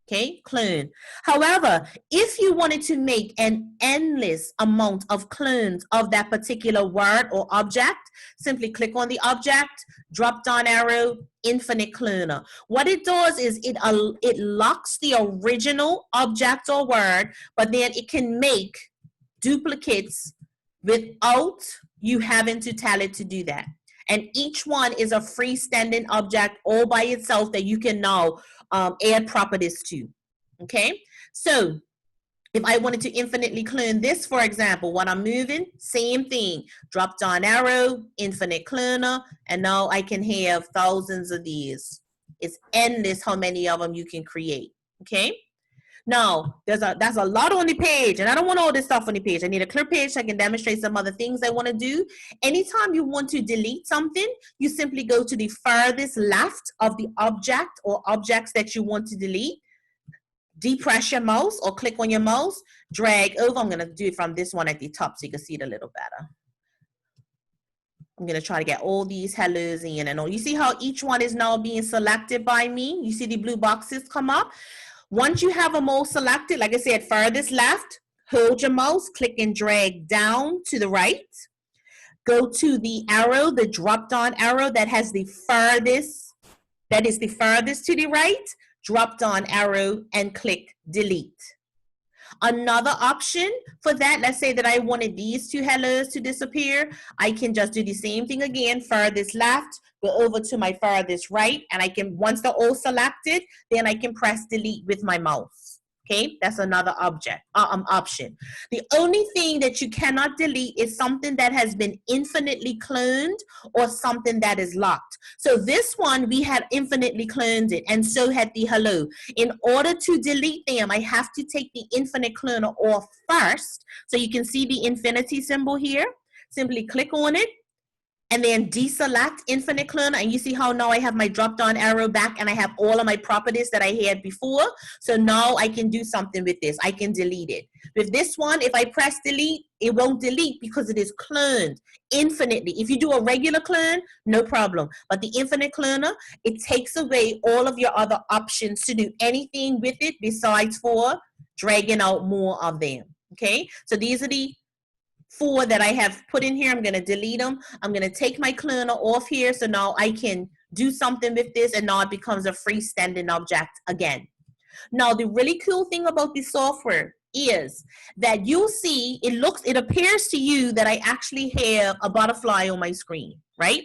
Okay, clone. However, if you wanted to make an endless amount of clones of that particular word or object, simply click on the object, drop down arrow, infinite cloner. What it does is it locks the original object or word, but then it can make duplicates without you having to tell it to do that. And each one is a freestanding object all by itself that you can now add properties to. Okay, so if I wanted to infinitely clone this, for example, when I'm moving, same thing, drop down arrow, infinite cloner, and now I can have thousands of these. It's endless how many of them you can create. Okay, now that's a lot on the page, and I don't want all this stuff on the page. I need a clear page so I can demonstrate some other things I want to do. Anytime you want to delete something, you simply go to the furthest left of the object or objects that you want to delete. Depress your mouse or click on your mouse, drag over. I'm going to do it from this one at the top so you can see it a little better. I'm going to try to get all these hellos in and all. You see how each one is now being selected by me? You see the blue boxes come up? Once you have them all selected, like I said, furthest left, hold your mouse, click and drag down to the right. Go to the arrow, the drop down arrow that has the furthest, that is the furthest to the right. Drop down arrow and click delete. Another option for that, let's say that I wanted these two hellos to disappear. I can just do the same thing again, furthest left, go over to my furthest right, and I can, once they're all selected, then I can press delete with my mouse. Okay, that's another option. The only thing that you cannot delete is something that has been infinitely cloned or something that is locked. So this one, we had infinitely cloned it, and so had the hello. In order to delete them, I have to take the infinite cloner off first. So you can see the infinity symbol here. Simply click on it, and then deselect infinite cloner, and you see how now I have my drop down arrow back and I have all of my properties that I had before. So now I can do something with this. I can delete it. With this one, if I press delete, it won't delete because it is cloned infinitely. If you do a regular clone, no problem. But the infinite cloner, it takes away all of your other options to do anything with it besides for dragging out more of them. Okay, so these are the 4 that I have put in here. I'm going to delete them. I'm going to take my cloner off here so now I can do something with this, and now it becomes a freestanding object again. Now the really cool thing about this software is that you'll see it appears to you that I actually have a butterfly on my screen, right?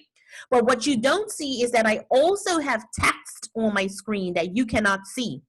But what you don't see is that I also have text on my screen that you cannot see.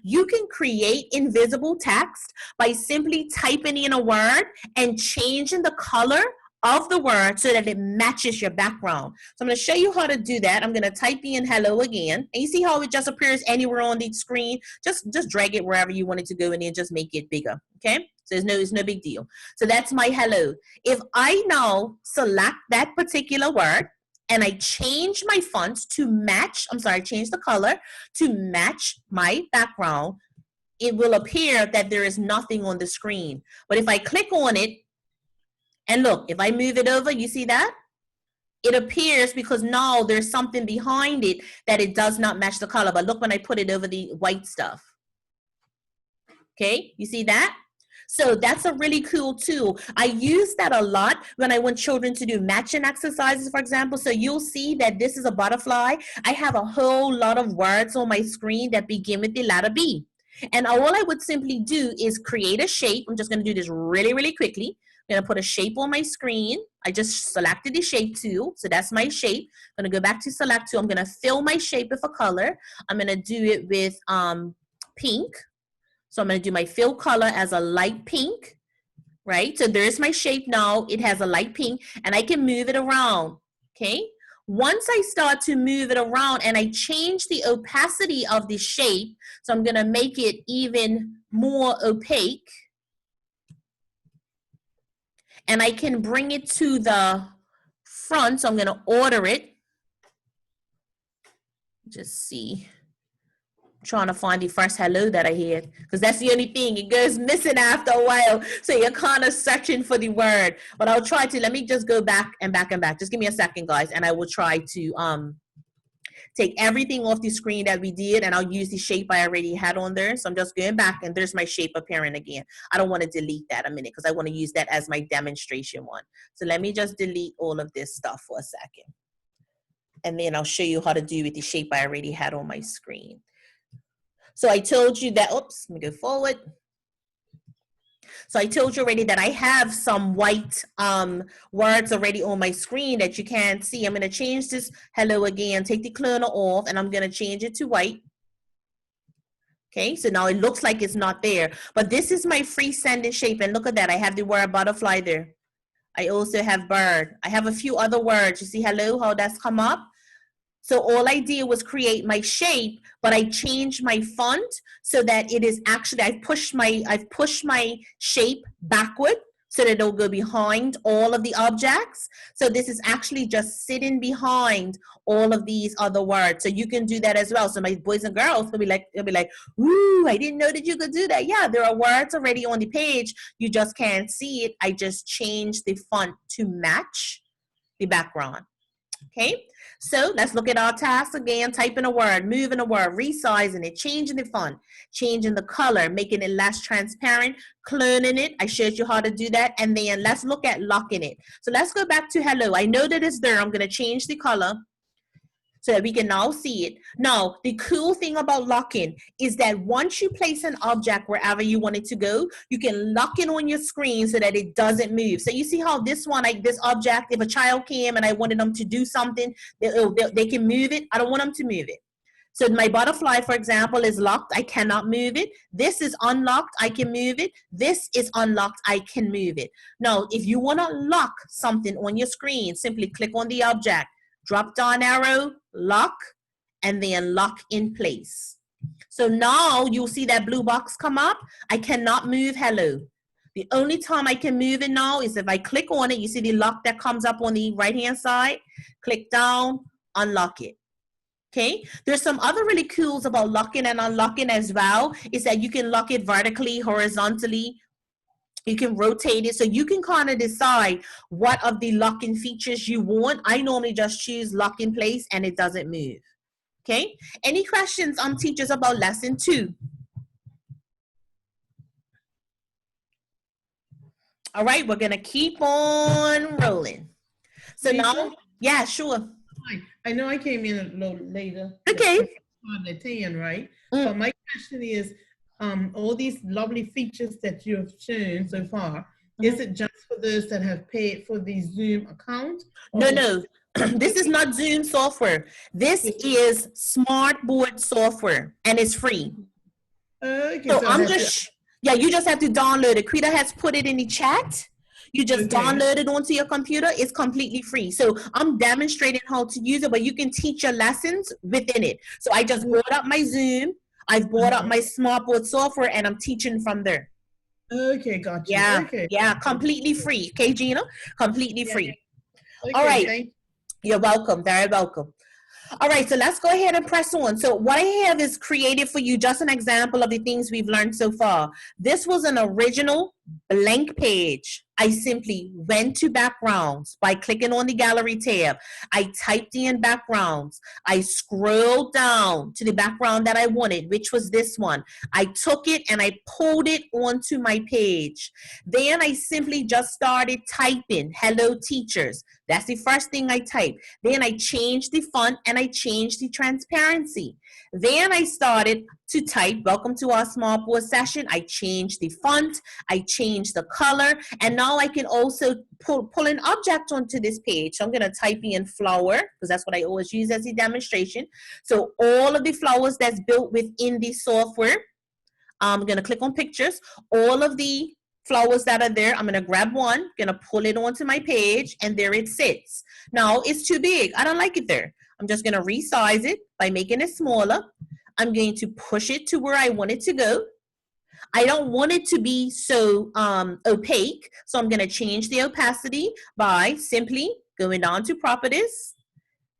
You can create invisible text by simply typing in a word and changing the color of the word so that it matches your background. So I'm going to show you how to do that. I'm going to type in hello again. And you see how it just appears anywhere on the screen? Just drag it wherever you want it to go and then just make it bigger. Okay? So it's no big deal. So that's my hello. If I now select that particular word, and I change my fonts to match, change the color to match my background, it will appear that there is nothing on the screen. But if I click on it, and look, if I move it over, you see that? It appears because now there's something behind it that it does not match the color. But look when I put it over the white stuff. Okay, you see that? So that's a really cool tool. I use that a lot when I want children to do matching exercises, for example. So you'll see that this is a butterfly. I have a whole lot of words on my screen that begin with the letter B. And all I would simply do is create a shape. I'm just going to do this really, really quickly. I'm going to put a shape on my screen. I just selected the shape tool. So that's my shape. I'm going to go back to select tool. I'm going to fill my shape with a color. I'm going to do it with pink. So I'm going to do my fill color as a light pink, right? So there's my shape now. It has a light pink, and I can move it around, okay? Once I start to move it around and I change the opacity of the shape, so I'm going to make it even more opaque, and I can bring it to the front, so I'm going to order it. Just see. Trying to find the first hello that I had, because that's the only thing. It goes missing after a while, so you're kind of searching for the word. But I'll try to, let me just go back and back and back. Just give me a second, guys, and I will try to take everything off the screen that we did, and I'll use the shape I already had on there. So I'm just going back, and there's my shape appearing again. I don't want to delete that a minute, because I want to use that as my demonstration one. So let me just delete all of this stuff for a second, and then I'll show you how to do with the shape I already had on my screen. So I told you that, oops, let me go forward. So I told you already that I have some white words already on my screen that you can't see. I'm going to change this hello again, take the clonal off, and I'm going to change it to white. Okay, so now it looks like it's not there. But this is my freestanding shape, and look at that. I have the word butterfly there. I also have bird. I have a few other words. You see hello, how that's come up? So all I did was create my shape, but I changed my font so that it is actually, I've pushed my shape backward so that it'll go behind all of the objects. So this is actually just sitting behind all of these other words. So you can do that as well. So my boys and girls will be like, "Ooh, I didn't know that you could do that." Yeah, there are words already on the page. You just can't see it. I just changed the font to match the background. Okay, so let's look at our task again. Typing a word, moving a word, resizing it, changing the font, changing the color, making it less transparent, cloning it. I showed you how to do that. And then let's look at locking it. So let's go back to hello. I know that it's there. I'm going to change the color so that we can now see it. Now, the cool thing about locking is that once you place an object wherever you want it to go, you can lock it on your screen so that it doesn't move. So you see how this one, like this object, if a child came and I wanted them to do something, they can move it. I don't want them to move it. So my butterfly, for example, is locked. I cannot move it. This is unlocked. I can move it. This is unlocked. I can move it. Now, if you want to lock something on your screen, simply click on the object, drop down arrow, lock, and then lock in place. So now you'll see that blue box come up. I cannot move hello. The only time I can move it now is if I click on it. You see the lock that comes up on the right-hand side? Click down, unlock it. Okay, there's some other really cools about locking and unlocking as well, is that you can lock it vertically, horizontally. You can rotate it, so you can kind of decide what of the locking features you want. I normally just choose lock in place and it doesn't move. Okay, any questions teachers about lesson 2? All right, we're gonna keep on rolling. So Lisa? now, yeah, sure. Hi. I know I came in a little later. Okay. At 10, right? Mm. But my question is, all these lovely features that you have shown so far, is it just for those that have paid for the Zoom account? No. This is not Zoom software. This is Smartboard software, and it's free. Okay, So so I'm just, yeah, you just have to download it. Krita has put it in the chat. You just Okay. download it onto your computer. It's completely free. So I'm demonstrating how to use it, but you can teach your lessons within it. So I just brought up my Zoom. I've brought up my Smartboard software, and I'm teaching from there. Okay, got you. Yeah, Okay. yeah, completely free. Okay, Gina? Completely free. Okay, All right. thank You're welcome. Very welcome. All right, so let's go ahead and press on. So what I have is created for you just an example of the things we've learned so far. This was an original blank page. I simply went to backgrounds by clicking on the gallery tab. I typed in backgrounds. I scrolled down to the background that I wanted, which was this one. I took it and I pulled it onto my page. Then I simply just started typing, hello teachers. That's the first thing I typed. Then I changed the font and I changed the transparency. Then I started to type, welcome to our Smartboard session. I changed the font, I changed the color, and now I can also pull an object onto this page. So I'm gonna type in flower, because that's what I always use as a demonstration. So all of the flowers that's built within the software, I'm gonna click on pictures. All of the flowers that are there, I'm gonna grab one, gonna pull it onto my page, and there it sits. Now it's too big, I don't like it there. I'm just gonna resize it by making it smaller. I'm going to push it to where I want it to go. I don't want it to be so opaque, so I'm gonna change the opacity by simply going down to properties,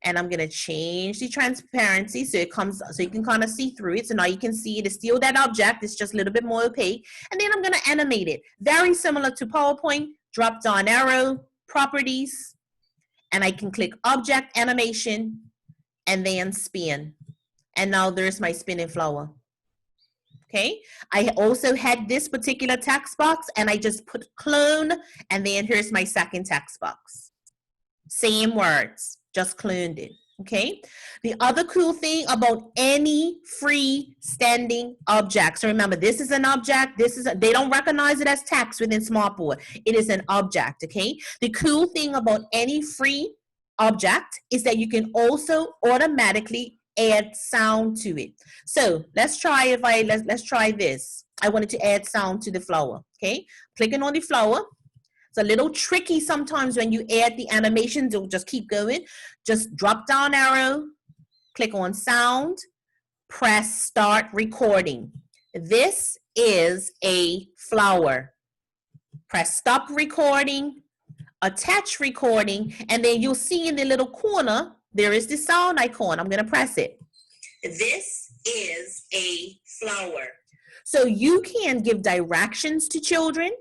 and I'm gonna change the transparency so it comes, so you can kind of see through it. So now you can see it is still that object, it's just a little bit more opaque. And then I'm gonna animate it. Very similar to PowerPoint, drop down arrow, properties, and I can click object animation and then spin. And now there's my spinning flower. Okay, I also had this particular text box and I just put clone, and then here's my second text box. Same words, just cloned it. Okay, the other cool thing about any freestanding object, so remember, this is an object, they don't recognize it as text within Smartboard. It is an object, okay? The cool thing about any free object is that you can also automatically add sound to it. So let's try let's try this. I wanted to add sound to the flower. Okay, clicking on the flower. It's a little tricky sometimes when you add the animations. It'll just keep going. Just drop down arrow, click on sound, press start recording. This is a flower. Press stop recording, attach recording, and then you'll see in the little corner there is the sound icon. I'm going to press it. This is a flower. So you can give directions to children,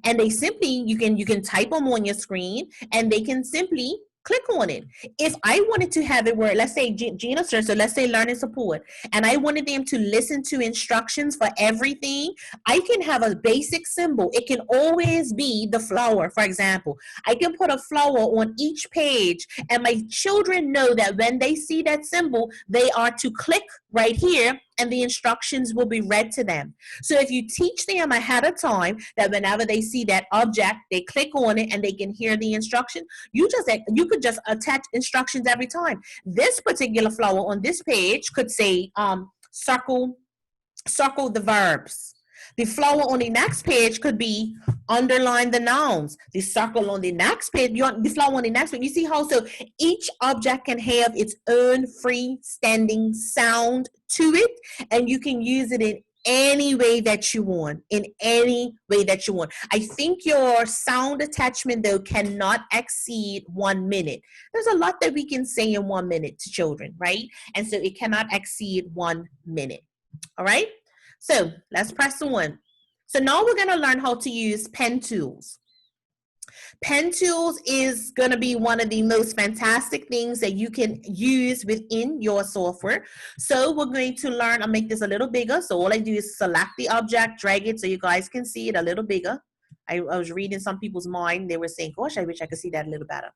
and they simply, you can type them on your screen, and they can simply click on it. If I wanted to have it where, let's say Gina search, so let's say learning support, and I wanted them to listen to instructions for everything, I can have a basic symbol. It can always be the flower, for example. I can put a flower on each page, and my children know that when they see that symbol, they are to click right here, and the instructions will be read to them. So if you teach them ahead of time that whenever they see that object, they click on it and they can hear the instruction, you could just attach instructions every time. This particular flower on this page could say circle the verbs. The flower on the next page could be underline the nouns. The circle on the next page, the flower on the next page. You see how so each object can have its own freestanding sound to it, and you can use it in any way that you want, I think your sound attachment, though, cannot exceed 1 minute. There's a lot that we can say in 1 minute to children, right? And so it cannot exceed 1 minute. All right? So let's press on. So now we're going to learn how to use pen tools. Pen tools is going to be one of the most fantastic things that you can use within your software. So we're going to learn, I'll make this a little bigger. So all I do is select the object, drag it so you guys can see it a little bigger. I was reading some people's mind. They were saying, gosh, I wish I could see that a little better.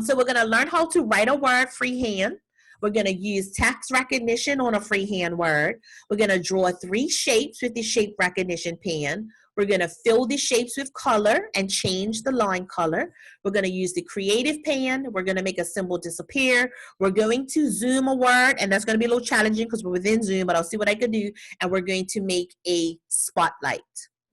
So we're going to learn how to write a word freehand. We're going to use text recognition on a freehand word. We're going to draw 3 shapes with the shape recognition pen. We're going to fill the shapes with color and change the line color. We're going to use the creative pen. We're going to make a symbol disappear. We're going to zoom a word, and that's going to be a little challenging because we're within Zoom, but I'll see what I can do. And we're going to make a spotlight.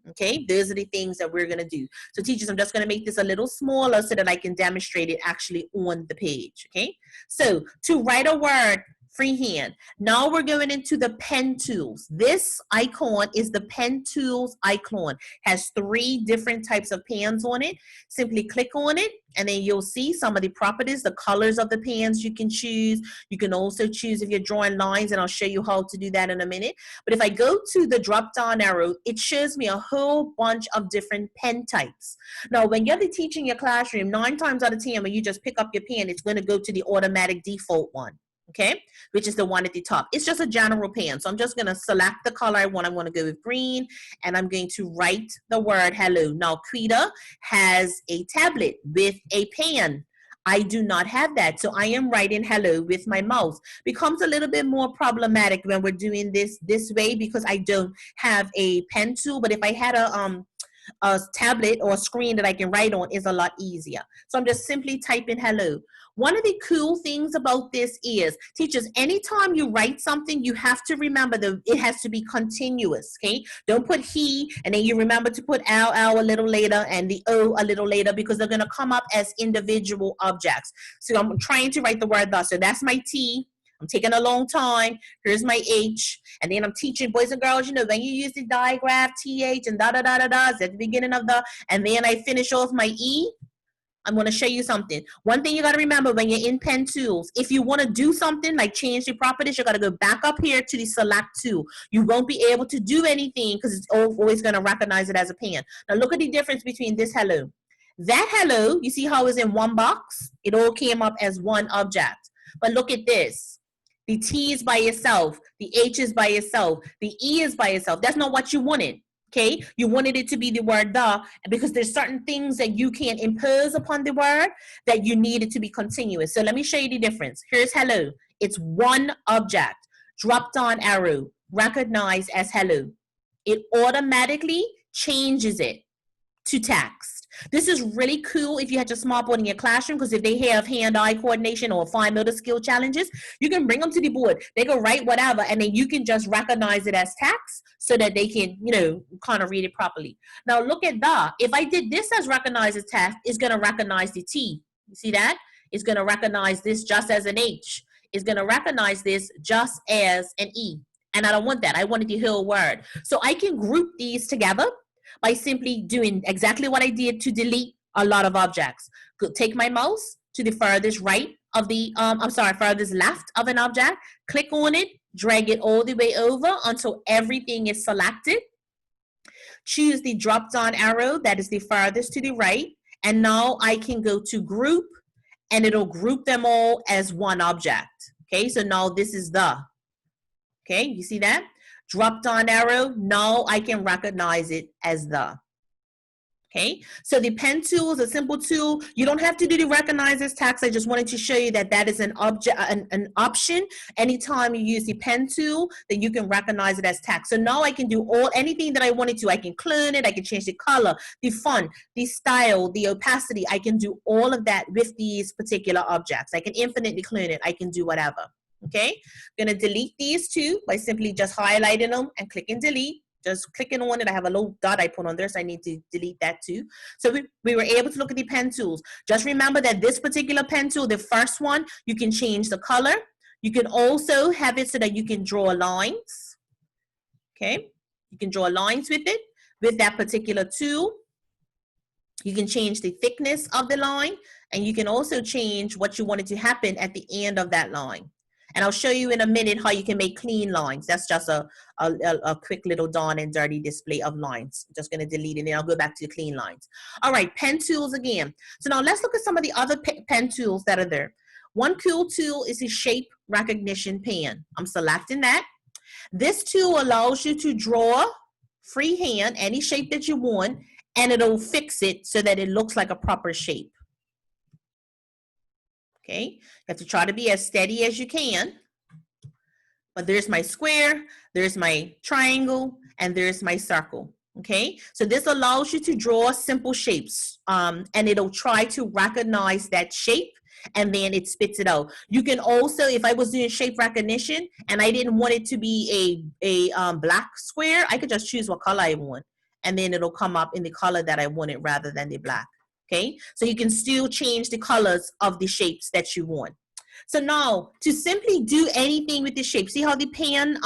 Okay, those are the things that we're going to do. So teachers, I'm just going to make this a little smaller so that I can demonstrate it actually on the page. Okay, so to write a word freehand. Now we're going into the pen tools. This icon is the pen tools icon. Has 3 different types of pens on it. Simply click on it and then you'll see some of the properties, the colors of the pens you can choose. You can also choose if you're drawing lines, and I'll show you how to do that in a minute. But if I go to the drop down arrow, it shows me a whole bunch of different pen types. Now, when you're teaching your classroom, 9 times out of 10, when you just pick up your pen, it's going to go to the automatic default one. Okay, which is the one at the top. It's just a general pen. So I'm just going to select the color I want. I'm going to go with green, and I'm going to write the word hello. Now, Quita has a tablet with a pen. I do not have that. So I am writing hello with my mouse. Becomes a little bit more problematic when we're doing this way because I don't have a pen tool. But if I had a tablet or a screen that I can write on, is a lot easier. So I'm just simply typing hello. One of the cool things about this is, teachers, anytime you write something, you have to remember that it has to be continuous, okay? Don't put he, and then you remember to put L a little later and the O a little later, because they're gonna come up as individual objects. So I'm trying to write the word the, so that's my T. I'm taking a long time. Here's my H. And then I'm teaching boys and girls, you know, when you use the digraph, TH and da-da-da-da-da, at the beginning of the, and then I finish off my E. I'm going to show you something. One thing you got to remember when you're in pen tools, if you want to do something like change the properties, you got to go back up here to the select tool. You won't be able to do anything because it's always going to recognize it as a pen. Now look at the difference between this hello. That hello, you see how it's in one box? It all came up as one object. But look at this. The T is by itself. The H is by itself. The E is by itself. That's not what you wanted. Okay, you wanted it to be the word the, because there's certain things that you can impose upon the word that you need it to be continuous. So let me show you the difference. Here's hello. It's one object. Drop down arrow, recognize as hello. It automatically changes it to text. This is really cool if you had your smartboard in your classroom, because if they have hand-eye coordination or fine motor skill challenges, you can bring them to the board. They can write whatever, and then you can just recognize it as text so that they can, you know, kind of read it properly. Now look at the. If I did this as recognize as text, it's going to recognize the T. You see that? It's going to recognize this just as an H. It's going to recognize this just as an E. And I don't want that. I wanted the whole word. So I can group these together by simply doing exactly what I did to delete a lot of objects. Take my mouse to the furthest right of the, furthest left of an object, click on it, drag it all the way over until everything is selected. Choose the drop down arrow that is the furthest to the right, and now I can go to group, and it'll group them all as one object. Okay, so now this is the. Okay, you see that? Drop down arrow, now I can recognize it as the. Okay, so the pen tool is a simple tool. You don't have to do the recognize as text. I just wanted to show you that that is an object, an option. Anytime you use the pen tool, then you can recognize it as text. So now I can do anything that I wanted to. I can clone it, I can change the color, the font, the style, the opacity. I can do all of that with these particular objects. I can infinitely clone it. I can do whatever. Okay, I'm gonna delete these two by simply just highlighting them and clicking delete. Just clicking on it, I have a little dot I put on there, so I need to delete that too. So we were able to look at the pen tools. Just remember that this particular pen tool, the first one, you can change the color. You can also have it so that you can draw lines. Okay, you can draw lines with it, with that particular tool. You can change the thickness of the line, and you can also change what you want it to happen at the end of that line. And I'll show you in a minute how you can make clean lines. That's just a quick little down and dirty display of lines. I'm just going to delete it, and then I'll go back to the clean lines. All right, pen tools again. So now let's look at some of the other pen tools that are there. One cool tool is the shape recognition pen. I'm selecting that. This tool allows you to draw freehand any shape that you want, and it'll fix it so that it looks like a proper shape. Okay, you have to try to be as steady as you can. But there's my square, there's my triangle, and there's my circle. Okay, so this allows you to draw simple shapes, and it'll try to recognize that shape, and then it spits it out. You can also, if I was doing shape recognition and I didn't want it to be a black square, I could just choose what color I want, and then it'll come up in the color that I wanted rather than the black. Okay, so you can still change the colors of the shapes that you want. So now, to simply do anything with the shape, see how the pan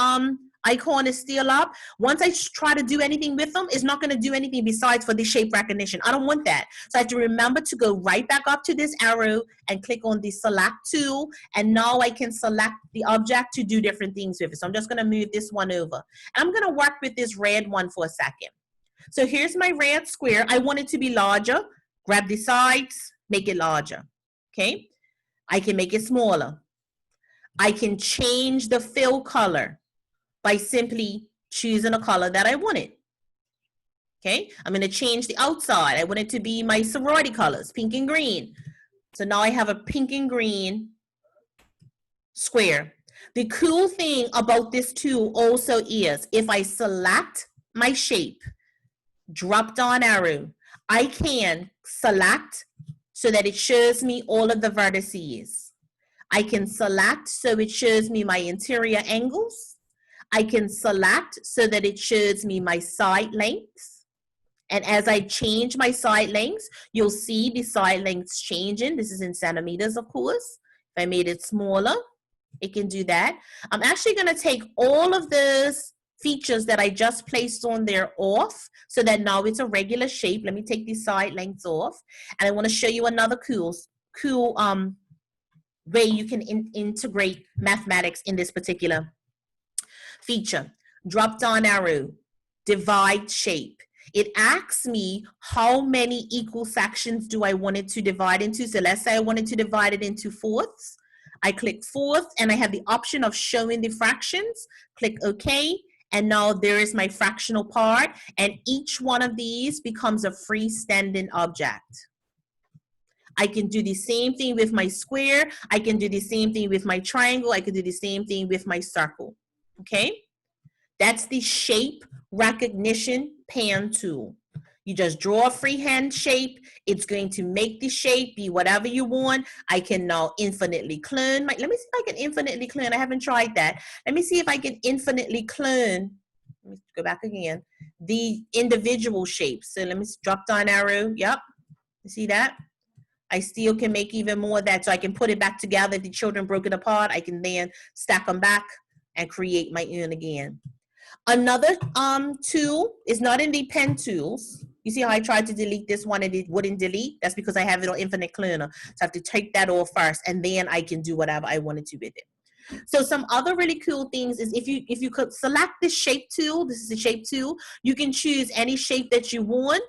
icon is still up? Once I try to do anything with them, it's not going to do anything besides for the shape recognition. I don't want that. So I have to remember to go right back up to this arrow and click on the select tool. And now I can select the object to do different things with it. So I'm just going to move this one over. And I'm going to work with this red one for a second. So here's my red square. I want it to be larger. Grab the sides, make it larger. Okay. I can make it smaller. I can change the fill color by simply choosing a color that I wanted. Okay, I'm going to change the outside. I want it to be my sorority colors, pink and green. So now I have a pink and green square. The cool thing about this tool also is if I select my shape, drop down arrow, I can select so that it shows me all of the vertices. I can select so it shows me my interior angles. I can select so that it shows me my side lengths. And as I change my side lengths, you'll see the side lengths changing. This is in centimeters, of course. If I made it smaller, it can do that. I'm actually going to take all of those features that I just placed on there off so that now it's a regular shape. Let me take these side lengths off. And I want to show you another cool way you can integrate mathematics in this particular feature. Drop down arrow, divide shape. It asks me how many equal sections do I want it to divide into. So let's say I wanted to divide it into fourths. I click fourth and I have the option of showing the fractions. Click OK. And now there is my fractional part. And each one of these becomes a freestanding object. I can do the same thing with my square. I can do the same thing with my triangle. I can do the same thing with my circle. Okay? That's the shape recognition pan tool. You just draw a freehand shape. It's going to make the shape be whatever you want. I can now infinitely clone. Let me see if I can infinitely clone. I haven't tried that. Let me see if I can infinitely clone. Let me go back again. The individual shapes. So let me drop down arrow. Yep. You see that? I still can make even more of that. So I can put it back together. If the children broke it apart, I can then stack them back and create my own again. Another tool is not in the pen tools. You see how I tried to delete this one and it wouldn't delete? That's because I have it on Infinite Cloner. So I have to take that off first and then I can do whatever I wanted to with it. So some other really cool things is if you could select the shape tool, this is the shape tool, you can choose any shape that you want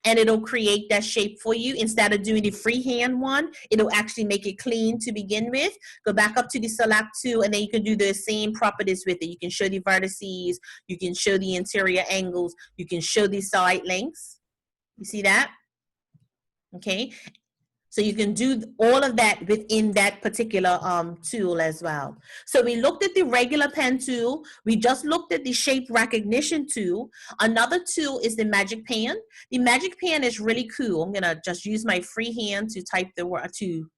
and it'll create that shape for you. Instead of doing the freehand one, it'll actually make it clean to begin with. Go back up to the select tool and then you can do the same properties with it. You can show the vertices, you can show the interior angles, you can show the side lengths. You see that? Okay. So you can do all of that within that particular tool as well. So we looked at the regular pen tool. We just looked at the shape recognition tool. Another tool is the Magic Pen. The Magic Pen is really cool. I'm gonna just use my free hand to type the word, to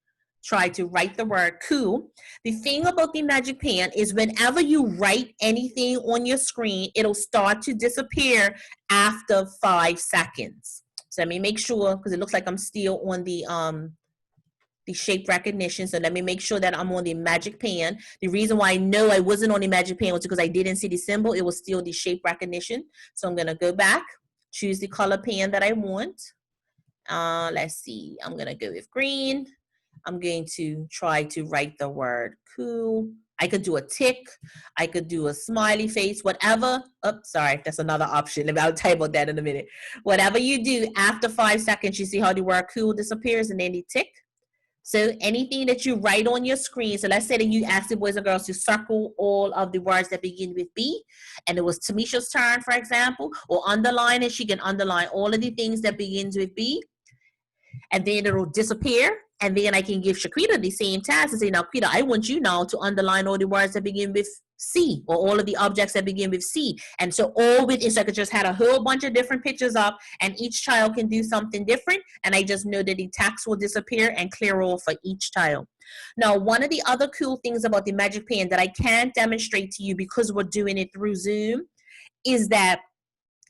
try to write the word cool. The thing about the Magic Pen is whenever you write anything on your screen, it'll start to disappear after 5 seconds. So let me make sure, because it looks like I'm still on the shape recognition. So let me make sure that I'm on the Magic Pen. The reason why I know I wasn't on the Magic Pen was because I didn't see the symbol. It was still the shape recognition. So I'm gonna go back, choose the color pen that I want. Let's see, I'm gonna go with green. I'm going to try to write the word cool. I could do a tick. I could do a smiley face, whatever. Oops, sorry, that's another option. I'll type about that in a minute. Whatever you do, after 5 seconds, you see how the word cool disappears and then the tick. So anything that you write on your screen, so let's say that you ask the boys and girls to circle all of the words that begin with B, and it was Tamisha's turn, for example, or underline it. She can underline all of the things that begins with B, and then it'll disappear. And then I can give Shaquita the same task and say, now, Quita, I want you now to underline all the words that begin with C, or all of the objects that begin with C. And so all within, so I could just had a whole bunch of different pictures up, and each child can do something different. And I just know that the text will disappear and clear off for each child. Now, one of the other cool things about the Magic Pen that I can't demonstrate to you because we're doing it through Zoom is that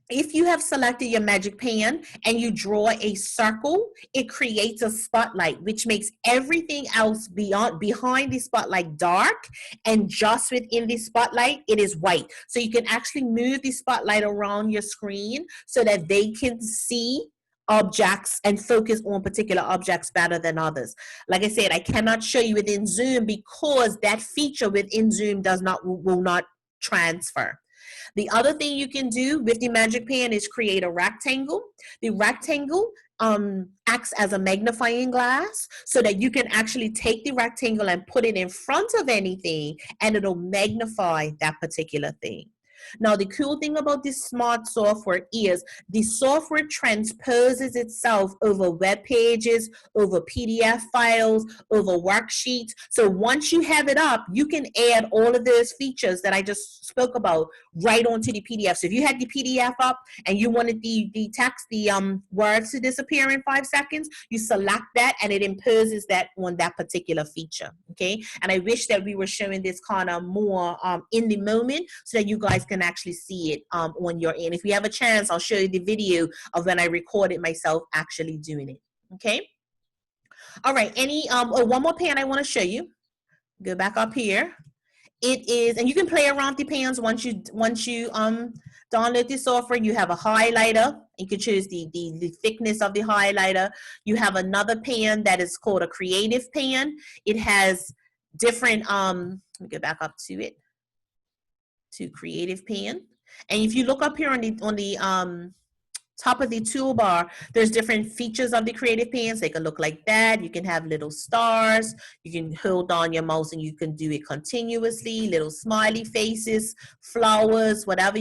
if you have selected your magic pan and you draw a circle, it creates a spotlight, which makes everything else behind the spotlight dark, and just within the spotlight, it is white. So you can actually move the spotlight around your screen so that they can see objects and focus on particular objects better than others. Like I said, I cannot show you within Zoom because that feature within Zoom will not transfer. The other thing you can do with the magic pan is create a rectangle. The rectangle acts as a magnifying glass so that you can actually take the rectangle and put it in front of anything and it'll magnify that particular thing. Now, the cool thing about this smart software is the software transposes itself over web pages, over PDF files, over worksheets. So once you have it up, you can add all of those features that I just spoke about right onto the PDF. So if you had the PDF up and you wanted the text, the words to disappear in 5 seconds, you select that and it imposes that on that particular feature, okay? And I wish that we were showing this kind of more in the moment so that you guys can actually see it on your end. If we have a chance, I'll show you the video of when I recorded myself actually doing it, okay? All right, one more pan I want to show you. Go back up here. It is, and you can play around the pans once you download the software. You have a highlighter. You can choose the thickness of the highlighter. You have another pan that is called a creative pan. It has different, let me go back up to it, to creative pan. And if you look up here on the top of the toolbar, there's different features of the creative pans. They can look like that. You can have little stars. You can hold on your mouse and you can do it continuously, little smiley faces, flowers, whatever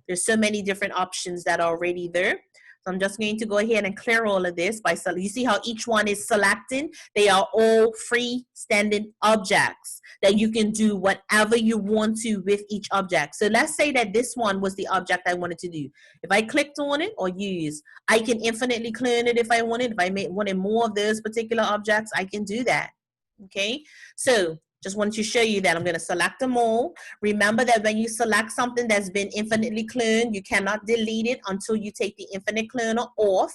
there's so many different options that are already there. So I'm just going to go ahead and clear all of this by, you see how each one is selecting? They are all freestanding objects that you can do whatever you want to with each object. So let's say that this one was the object I wanted to do. If I clicked on it or use, I can infinitely clone it if I wanted. If I wanted more of those particular objects, I can do that, okay? So just wanted to show you that. I'm going to select them all. Remember that when you select something that's been infinitely cloned, you cannot delete it until you take the infinite cloner off.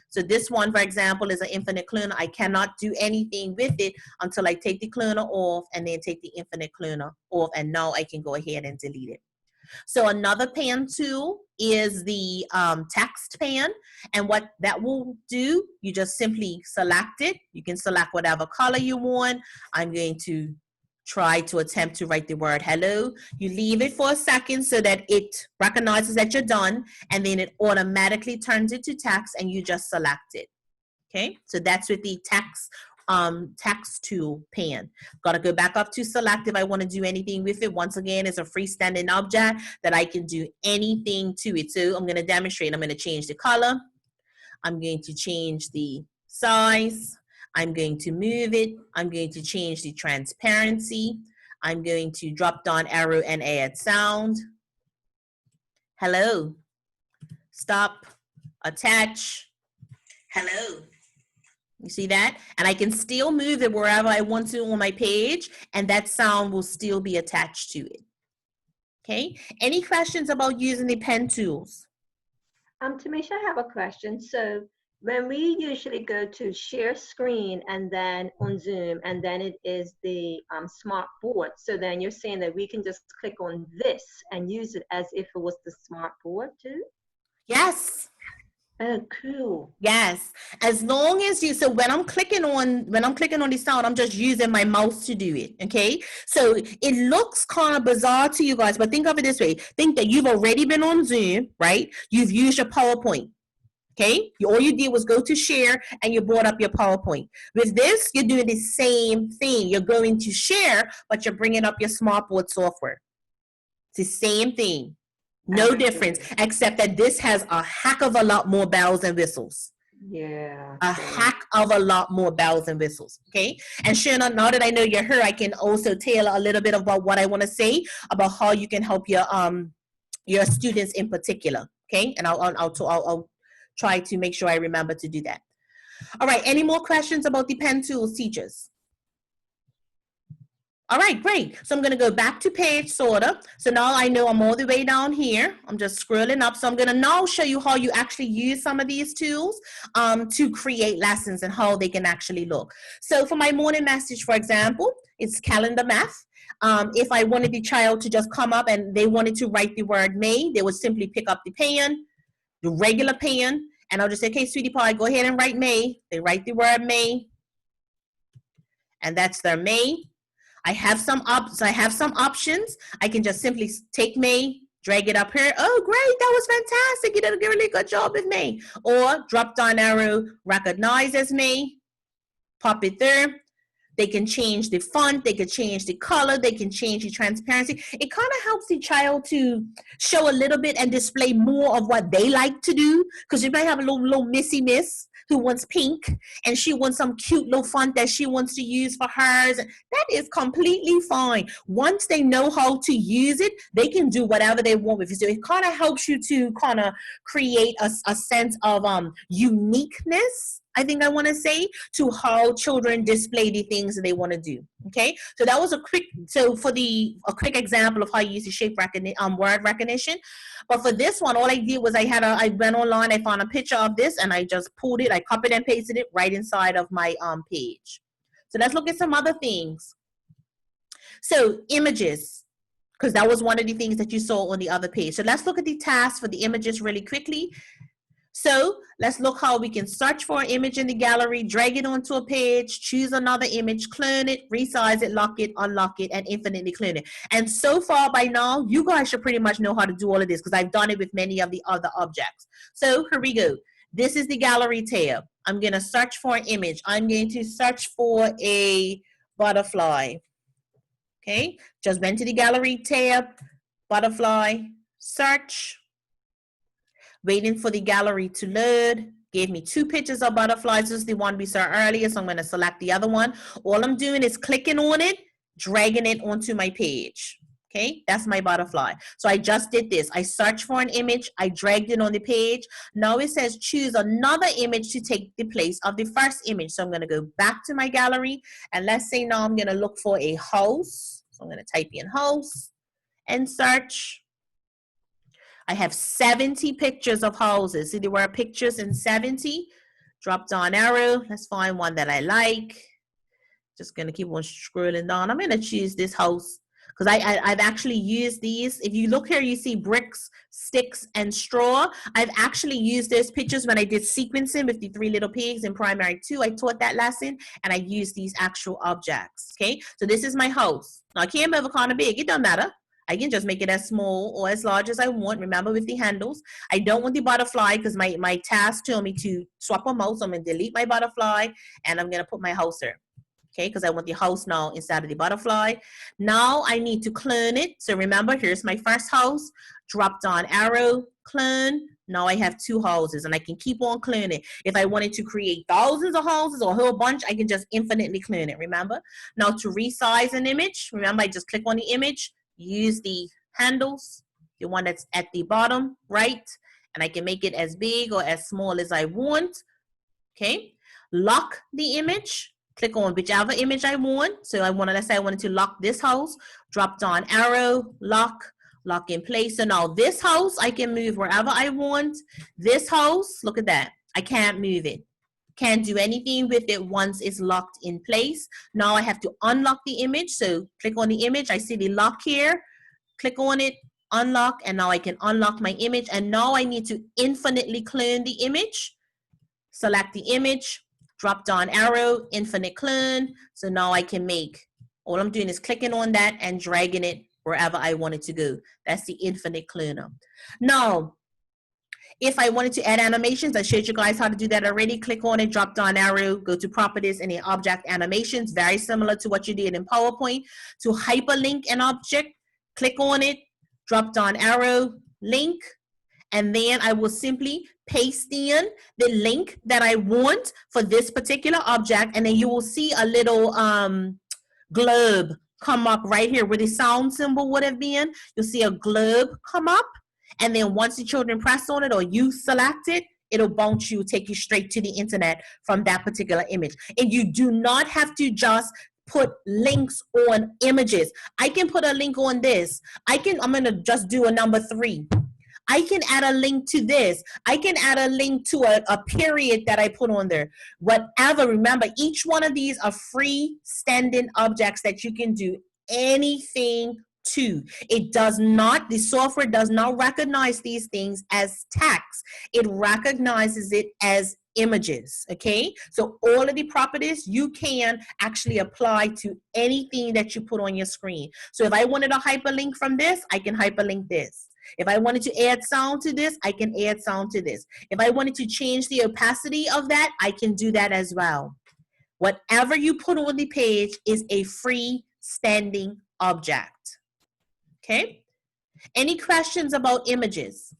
So this one, for example, is an infinite cloner. I cannot do anything with it until I take the cloner off and then take the infinite cloner off, and now I can go ahead and delete it. So another pan tool is the text pan, and what that will do, you just simply select it. You can select whatever color you want. I'm going to try to attempt to write the word hello. You leave it for a second so that it recognizes that you're done, and then it automatically turns it to text and you just select it. Okay, so that's with the text tool pan. Gotta go back up to select if I want to do anything with it. Once again, it's a freestanding object that I can do anything to it. So I'm going to demonstrate. I'm going to change the color. I'm going to change the size. I'm going to move it. I'm going to change the transparency. I'm going to drop down arrow and add sound. Hello. Stop. Attach. Hello. You see that? And I can still move it wherever I want to on my page, and that sound will still be attached to it. Okay. Any questions about using the pen tools? Tamisha, I have a question. So when we usually go to share screen and then on Zoom, and then it is the smart board. So then you're saying that we can just click on this and use it as if it was the smart board too? Yes. Oh, cool. Yes. As long as you, so when I'm clicking on the sound, I'm just using my mouse to do it. Okay. So it looks kind of bizarre to you guys, but think of it this way. Think that you've already been on Zoom, right? You've used your PowerPoint. Okay. All you did was go to share and you brought up your PowerPoint. With this, you're doing the same thing. You're going to share, but you're bringing up your smartboard software. It's the same thing. No difference, except that this has a heck of a lot more bells and whistles. Yeah. A heck of a lot more bells and whistles, okay? And Shana, now that I know you're here, I can also tell a little bit about what I want to say about how you can help your students in particular, okay? And I'll try to make sure I remember to do that. All right, any more questions about the pen tools, teachers? All right, great. So I'm going to go back to page sorter. So now I know I'm all the way down here. I'm just scrolling up. So I'm going to now show you how you actually use some of these tools to create lessons and how they can actually look. So for my morning message, for example, it's calendar math. If I wanted the child to just come up and they wanted to write the word May, they would simply pick up the pen, the regular pen, and I'll just say, okay, sweetie pie, go ahead and write May. They write the word May, and that's their May. I have some options. I can just simply take May, drag it up here. Oh, great, that was fantastic. You did a really good job with May. Or drop down arrow, recognize as May, pop it there. They can change the font, they can change the color, they can change the transparency. It kind of helps the child to show a little bit and display more of what they like to do. Because you might have a little missy miss who wants pink and she wants some cute little font that she wants to use for hers. That is completely fine. Once they know how to use it, they can do whatever they want with it. So it kind of helps you to kind of create a sense of uniqueness, I think I want to say, to how children display the things that they want to do. Okay, so that was a quick example of how you use the shape word recognition. But for this one, all I did was I went online, I found a picture of this, and I just pulled it, I copied and pasted it right inside of my page. So let's look at some other things. So images, because that was one of the things that you saw on the other page. So let's look at the tasks for the images really quickly. So let's look how we can search for an image in the gallery, drag it onto a page, choose another image, clone it, resize it, lock it, unlock it, and infinitely clone it. And so far by now, you guys should pretty much know how to do all of this because I've done it with many of the other objects. So here we go. This is the gallery tab. I'm going to search for an image. I'm going to search for a butterfly. Okay, just went to the gallery tab, butterfly, search. Waiting for the gallery to load. Gave me 2 pictures of butterflies. This is the one we saw earlier, so I'm going to select the other one. All I'm doing is clicking on it, dragging it onto my page. Okay, that's my butterfly. So I just did this. I searched for an image. I dragged it on the page. Now it says choose another image to take the place of the first image. So I'm going to go back to my gallery. And let's say now I'm going to look for a house. So I'm going to type in house and search. I have 70 pictures of houses. See, there were pictures in 70. Drop down arrow. Let's find one that I like. Just going to keep on scrolling down. I'm going to choose this house because I've actually used these. If you look here, you see bricks, sticks, and straw. I've actually used those pictures when I did sequencing with the 3 little pigs in primary 2. I taught that lesson, and I used these actual objects. Okay, so this is my house. Now, I can't move it kind of big. It doesn't matter. I can just make it as small or as large as I want. Remember with the handles. I don't want the butterfly because my task told me to swap a mouse. I'm going to delete my butterfly and I'm going to put my house here. Okay, because I want the house now instead of the butterfly. Now I need to clone it. So remember, here's my first house. Drop down arrow, clone. Now I have 2 houses and I can keep on cloning. If I wanted to create thousands of houses or a whole bunch, I can just infinitely clone it, remember? Now to resize an image, remember I just click on the image, use the handles, the one that's at the bottom right, and I can make it as big or as small as I want. Okay, lock the image, click on whichever image I want. So let's say I wanted to lock this house, drop down arrow, lock in place. So now this house I can move wherever I want. This house, look at that, I can't move it. Can't do anything with it once it's locked in place. Now I have to unlock the image. So click on the image. I see the lock here. Click on it, unlock, and now I can unlock my image. And now I need to infinitely clone the image. Select the image, drop down arrow, infinite clone. So now I can all I'm doing is clicking on that and dragging it wherever I want it to go. That's the infinite cloner. Now, if I wanted to add animations, I showed you guys how to do that already. Click on it, drop down arrow, go to properties and the object animations, very similar to what you did in PowerPoint. To hyperlink an object, click on it, drop down arrow, link, and then I will simply paste in the link that I want for this particular object, and then you will see a little globe come up right here where the sound symbol would have been. You'll see a globe come up. And then once the children press on it or you select it, it'll bounce you, take you straight to the internet from that particular image. And you do not have to just put links on images. I can put a link on this. I'm going to just do a number 3. I can add a link to this. I can add a link to a period that I put on there. Whatever, remember, each one of these are freestanding objects that you can do anything to. It does not, the software does not recognize these things as text. It recognizes it as images, okay? So all of the properties you can actually apply to anything that you put on your screen. So if I wanted a hyperlink from this, I can hyperlink this. If I wanted to add sound to this, I can add sound to this. If I wanted to change the opacity of that, I can do that as well. Whatever you put on the page is a freestanding object. Okay? Any questions about images?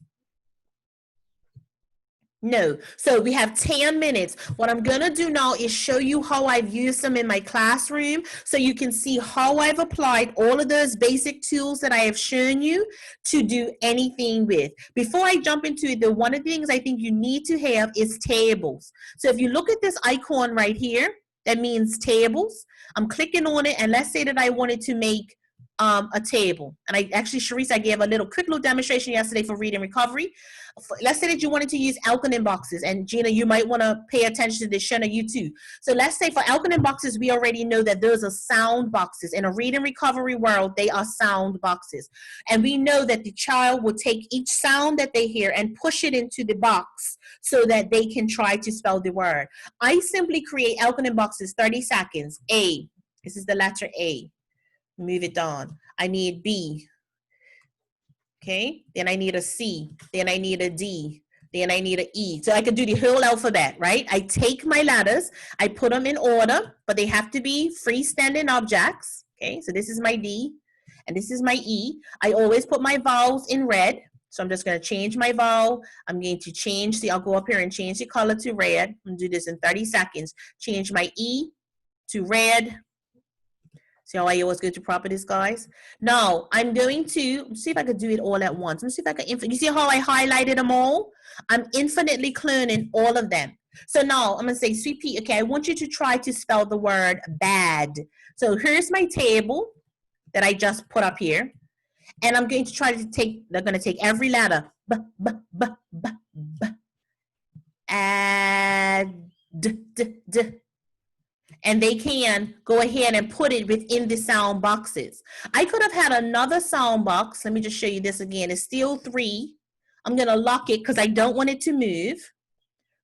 No. So we have 10 minutes. What I'm going to do now is show you how I've used them in my classroom so you can see how I've applied all of those basic tools that I have shown you to do anything with. Before I jump into it, one of the things I think you need to have is tables. So if you look at this icon right here, that means tables. I'm clicking on it, and let's say that I wanted to make a table. And Sharice, I gave a quick little demonstration yesterday for reading recovery. Let's say that you wanted to use Elkonin boxes, and Gina, you might want to pay attention to this, Shanna, you too. So let's say for Elkonin boxes, we already know that those are sound boxes. In a reading recovery world, they are sound boxes. And we know that the child will take each sound that they hear and push it into the box so that they can try to spell the word. I simply create Elkonin boxes, 30 seconds. A, this is the letter A. Move it down. I need B. Okay, then I need a C, then I need a D, then I need an E. So I could do the whole alphabet, right? I take my letters, I put them in order, but they have to be freestanding objects. Okay, so this is my D, and this is my E. I always put my vowels in red. So I'm just going to change my vowel. I'm going to change I'll go up here and change the color to red. I'm going to do this in 30 seconds. Change my E to red. See how I always go to properties, guys? Now, I'm going to see if I could do it all at once. Let me see if I can, you see how I highlighted them all? I'm infinitely cloning all of them. So now, I'm going to say, Sweet Pea, okay, I want you to try to spell the word bad. So here's my table that I just put up here. And I'm going to try to they're going to take every letter. B, b, b, b, b. Ad, d, d, d. And they can go ahead and put it within the sound boxes. I could have had another sound box. Let me just show you this again. It's still 3. I'm going to lock it because I don't want it to move.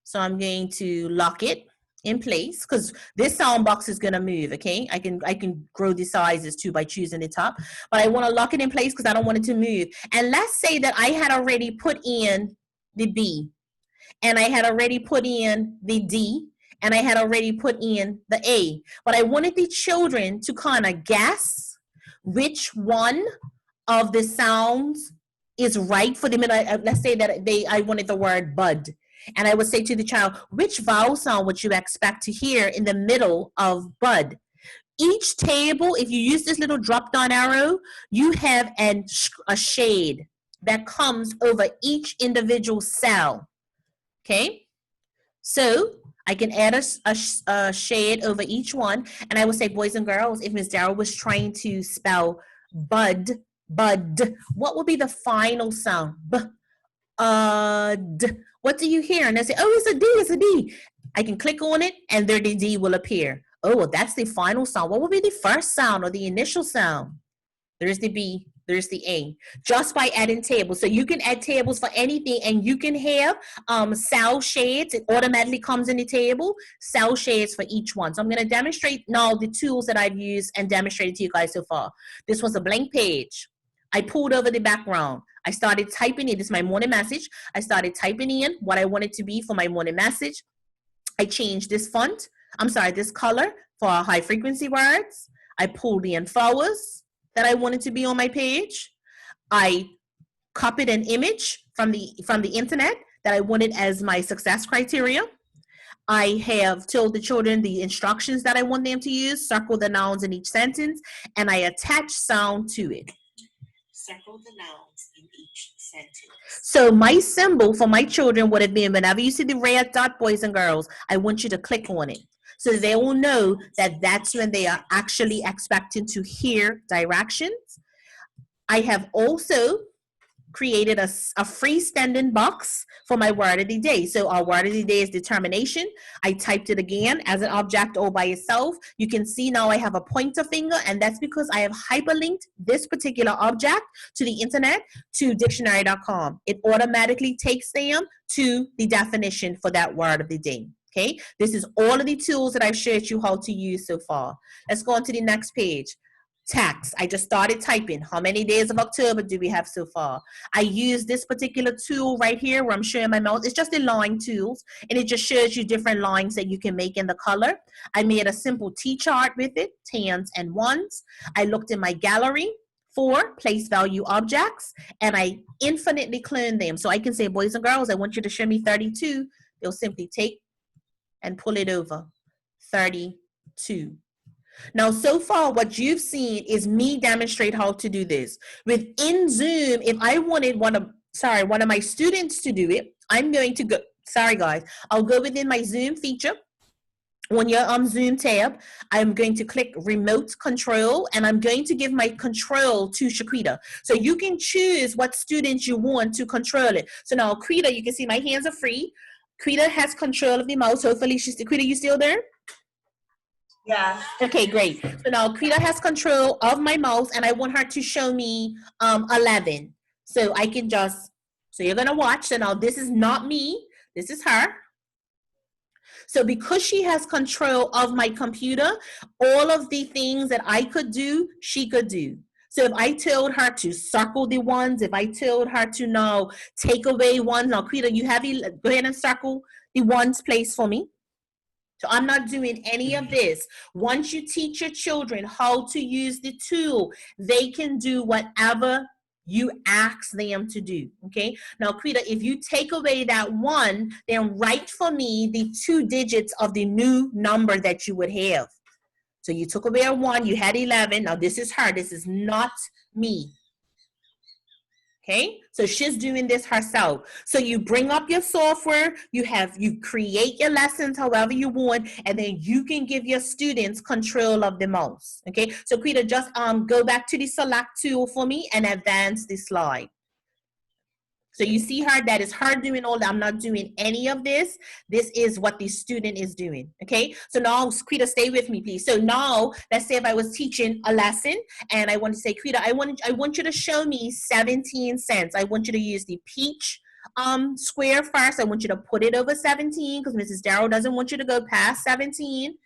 So I'm going to lock it in place because this sound box is going to move, okay? I can grow the sizes too by choosing the top. But I want to lock it in place because I don't want it to move. And let's say that I had already put in the B. And I had already put in the D. And I had already put in the A. But I wanted the children to kind of guess which one of the sounds is right for them. Let's say that I wanted the word bud. And I would say to the child, which vowel sound would you expect to hear in the middle of bud? Each table, if you use this little drop-down arrow, you have a shade that comes over each individual cell. Okay? So I can add a shade over each one, and I would say, boys and girls, if Ms. Darrow was trying to spell bud, what would be the final sound? D. What do you hear? And I say, oh, it's a D. I can click on it, and there the D will appear. Oh, well, that's the final sound. What would be the first sound or the initial sound? There's the B. There's the A, just by adding tables. So you can add tables for anything, and you can have cell shades. It automatically comes in the table, cell shades for each one. So I'm going to demonstrate now the tools that I've used and demonstrated to you guys so far. This was a blank page. I pulled over the background. I started typing in. This is my morning message. I started typing in what I wanted to be for my morning message. I changed this this color for high frequency words. I pulled in flowers that I wanted to be on my page. I copied an image from the internet that I wanted as my success criteria. I have told the children the instructions that I want them to use, circle the nouns in each sentence, and I attach sound to it. Circle the nouns in each sentence. So my symbol for my children would have been, whenever you see the red dot, boys and girls, I want you to click on it. so they will know that that's when they are actually expecting to hear directions. I have also created a freestanding box for my word of the day. So our word of the day is determination. I typed it again as an object all by itself. You can see now I have a pointer finger, and that's because I have hyperlinked this particular object to the internet, to dictionary.com. It automatically takes them to the definition for that word of the day. Okay, this is all of the tools that I've showed you how to use so far. Let's go on to the next page. Tax. I just started typing. How many days of October do we have so far? I use this particular tool right here where I'm showing my mouse. It's just the line tools, and it just shows you different lines that you can make in the color. I made a simple T-chart with it, tens and ones. I looked in my gallery for place value objects, and I infinitely cloned them. So I can say, boys and girls, I want you to show me 32. They'll simply take and pull it over. 32. Now, so far, what you've seen is me demonstrate how to do this. Within Zoom, if I wanted one of my students to do it, I'm going to go, sorry guys, I'll go within my Zoom feature. On your Zoom tab, I'm going to click remote control, and I'm going to give my control to Shaquita. So you can choose what students you want to control it. So now, Quita, you can see my hands are free. Quita has control of the mouse. Hopefully, Quita, you still there? Yeah. Okay, great. So now Quita has control of my mouse, and I want her to show me 11. So I can just, so you're gonna watch. So now this is not me, this is her. So because she has control of my computer, all of the things that I could do, she could do. So if I told her to circle the ones, if I told her to now take away one, now Quita, you have it, go ahead and circle the ones place for me. So I'm not doing any of this. Once you teach your children how to use the tool, they can do whatever you ask them to do, okay? Now, Quita, if you take away that one, then write for me the 2 digits of the new number that you would have. So you took away a 1, you had 11. Now, this is her. This is not me. Okay, so she's doing this herself. So you bring up your software, you create your lessons however you want, and then you can give your students control of the mouse. Okay, so Quita, just go back to the select tool for me and advance the slide. So you see her, that is her doing all that. I'm not doing any of this. This is what the student is doing, okay? So now, Quita, stay with me, please. So now, let's say if I was teaching a lesson and I want to say, Quita, I want you to show me 17 cents. I want you to use the peach square first. I want you to put it over 17 because Mrs. Darrow doesn't want you to go past 17.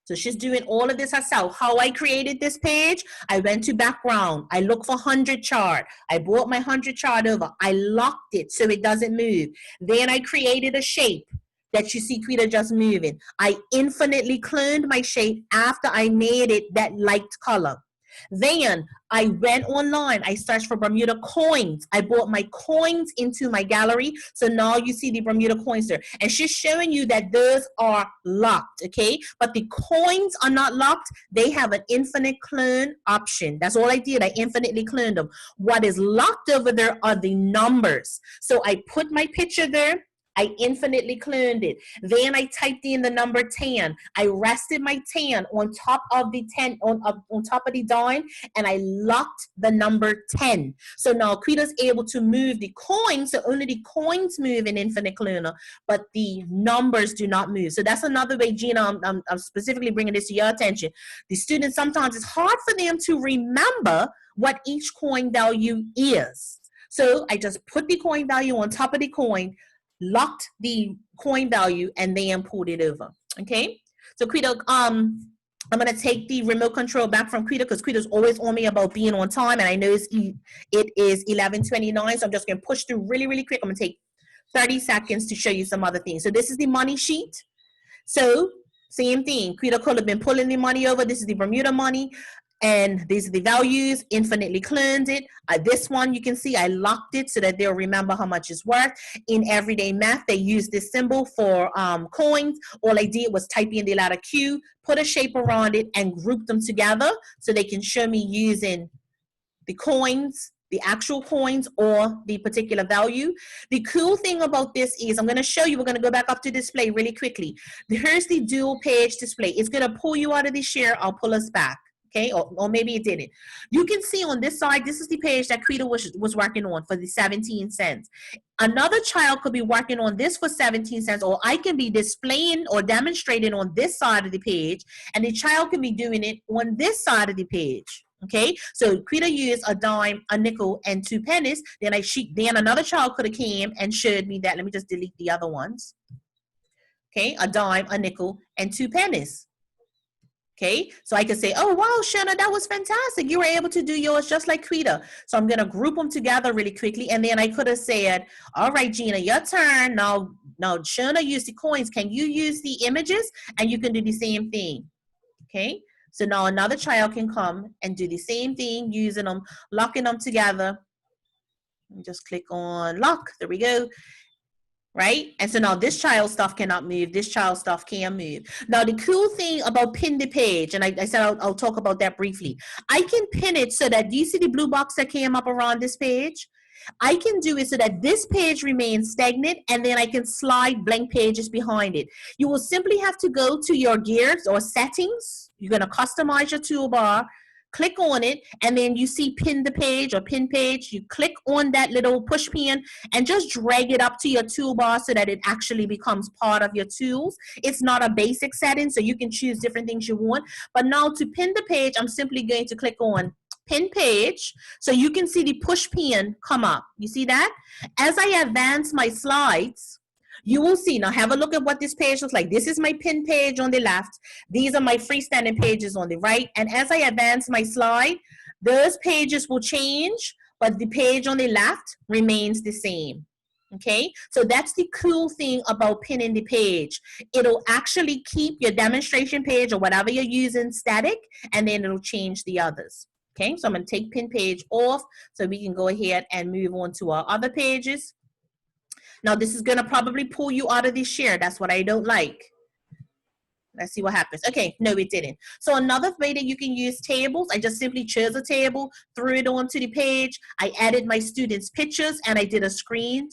So she's doing all of this herself. How I created this page, I went to background. I looked for 100 chart. I brought my 100 chart over. I locked it so it doesn't move. Then I created a shape that you see Quita just moving. I infinitely cloned my shape after I made it that light color. Then I went online. I searched for Bermuda coins. I brought my coins into my gallery. So now you see the Bermuda coins there. And she's showing you that those are locked, okay? But the coins are not locked. They have an infinite clone option. That's all I did. I infinitely cloned them. What is locked over there are the numbers. So I put my picture there. I infinitely cloned it. Then I typed in the number 10. I rested my 10 on top of the 10, on top of the dime, and I locked the number 10. So now Quita's able to move the coins, so only the coins move in Infinite Cloner, but the numbers do not move. So that's another way, Gina, I'm specifically bringing this to your attention. The students, sometimes it's hard for them to remember what each coin value is. So I just put the coin value on top of the coin, locked the coin value, and then pulled it over. Okay, so Quita, I'm gonna take the remote control back from Quita because Quita's always on me about being on time, and I know it is 11:29, so I'm just gonna push through really, really quick. I'm gonna take 30 seconds to show you some other things. So this is the money sheet. So same thing, Quita could have been pulling the money over. This is the Bermuda money. And these are the values, infinitely cloned it. This one, you can see I locked it so that they'll remember how much it's worth. In everyday math, they use this symbol for coins. All I did was type in the letter Q, put a shape around it, and group them together so they can show me using the coins, the actual coins or the particular value. The cool thing about this is I'm going to show you, we're going to go back up to display really quickly. Here's the dual page display. It's going to pull you out of the share. I'll pull us back. Okay, or maybe it didn't. You can see on this side, this is the page that Krita was working on for the 17 cents. Another child could be working on this for 17 cents, or I can be displaying or demonstrating on this side of the page, and the child can be doing it on this side of the page. Okay, so Krita used a dime, a nickel, and 2 pennies. Then another child could have came and showed me that. Let me just delete the other ones. Okay, a dime, a nickel, and 2 pennies. Okay, so I could say, oh, wow, Shana, that was fantastic. You were able to do yours just like Krita. So I'm going to group them together really quickly. And then I could have said, all right, Gina, your turn. Now Shana used the coins. Can you use the images? And you can do the same thing. Okay, so now another child can come and do the same thing, using them, locking them together. Just click on lock. There we go. Right? And so now this child's stuff cannot move. This child's stuff can move. Now, the cool thing about pin the page, and I said I'll talk about that briefly. I can pin it so that, do you see the blue box that came up around this page? I can do it so that this page remains stagnant, and then I can slide blank pages behind it. You will simply have to go to your gears or settings. You're going to customize your toolbar. Click on it, and then you see pin the page or pin page. You click on that little push pin and just drag it up to your toolbar so that it actually becomes part of your tools. It's not a basic setting, so you can choose different things you want. But now to pin the page, I'm simply going to click on pin page, so you can see the push pin come up. You see that? As I advance my slides, you will see, now have a look at what this page looks like. This is my pin page on the left. These are my freestanding pages on the right. And as I advance my slide, those pages will change, but the page on the left remains the same. Okay, so that's the cool thing about pinning the page. It'll actually keep your demonstration page or whatever you're using static, and then it'll change the others. Okay, so I'm going to take pin page off so we can go ahead and move on to our other pages. Now, this is going to probably pull you out of the share. That's what I don't like. Let's see what happens. Okay, no, it didn't. So another way that you can use tables, I just simply chose a table, threw it onto the page. I added my students' pictures, and I did a screen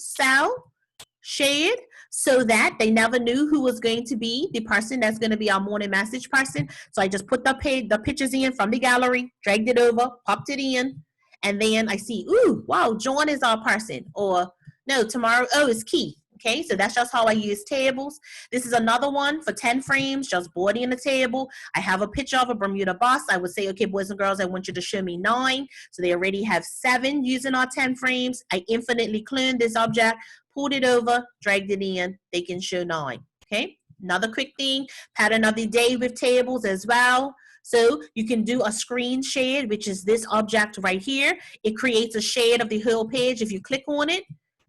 shade so that they never knew who was going to be the person that's going to be our morning message person. So I just put the pictures in from the gallery, dragged it over, popped it in, and then I see, ooh, wow, John is our person. Or no, tomorrow, oh, it's Keith. Okay, so that's just how I use tables. This is another one for 10 frames, just boarding the table. I have a picture of a Bermuda bus. I would say, okay, boys and girls, I want you to show me 9. So they already have 7 using our 10 frames. I infinitely cloned this object, pulled it over, dragged it in. They can show 9. Okay, another quick thing, pattern of the day with tables as well. So you can do a screen shade, which is this object right here. It creates a shade of the whole page. If you click on it,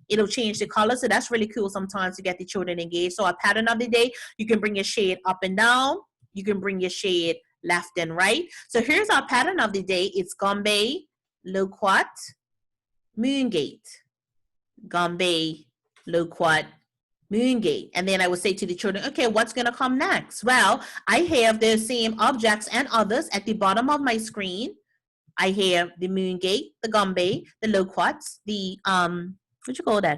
it'll change the color. So that's really cool sometimes to get the children engaged. So a pattern of the day, you can bring your shade up and down. You can bring your shade left and right. So here's our pattern of the day. It's Gombe, Loquat, Moongate. Gombe, Loquat, Moongate. And then I would say to the children, okay, what's going to come next? Well, I have those same objects and others at the bottom of my screen. I have the Moongate, the Gombe, the Loquats, the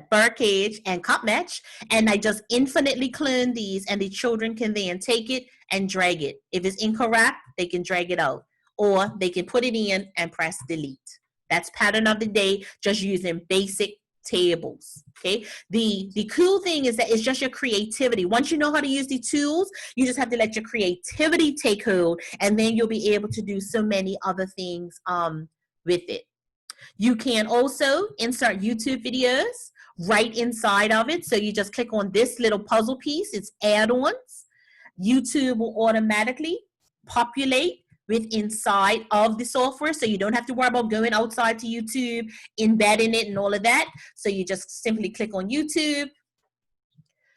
birdcage and cup match, and I just infinitely clone these, and the children can then take it and drag it. If it's incorrect, they can drag it out, or they can put it in and press delete. That's pattern of the day, just using basic tables. Okay, the cool thing is that it's just your creativity. Once you know how to use the tools, you just have to let your creativity take hold, and then you'll be able to do so many other things with it. You can also insert YouTube videos right inside of it. So you just click on this little puzzle piece. It's add-ons. YouTube will automatically populate with inside of the software. So you don't have to worry about going outside to YouTube, embedding it and all of that. So you just simply click on YouTube.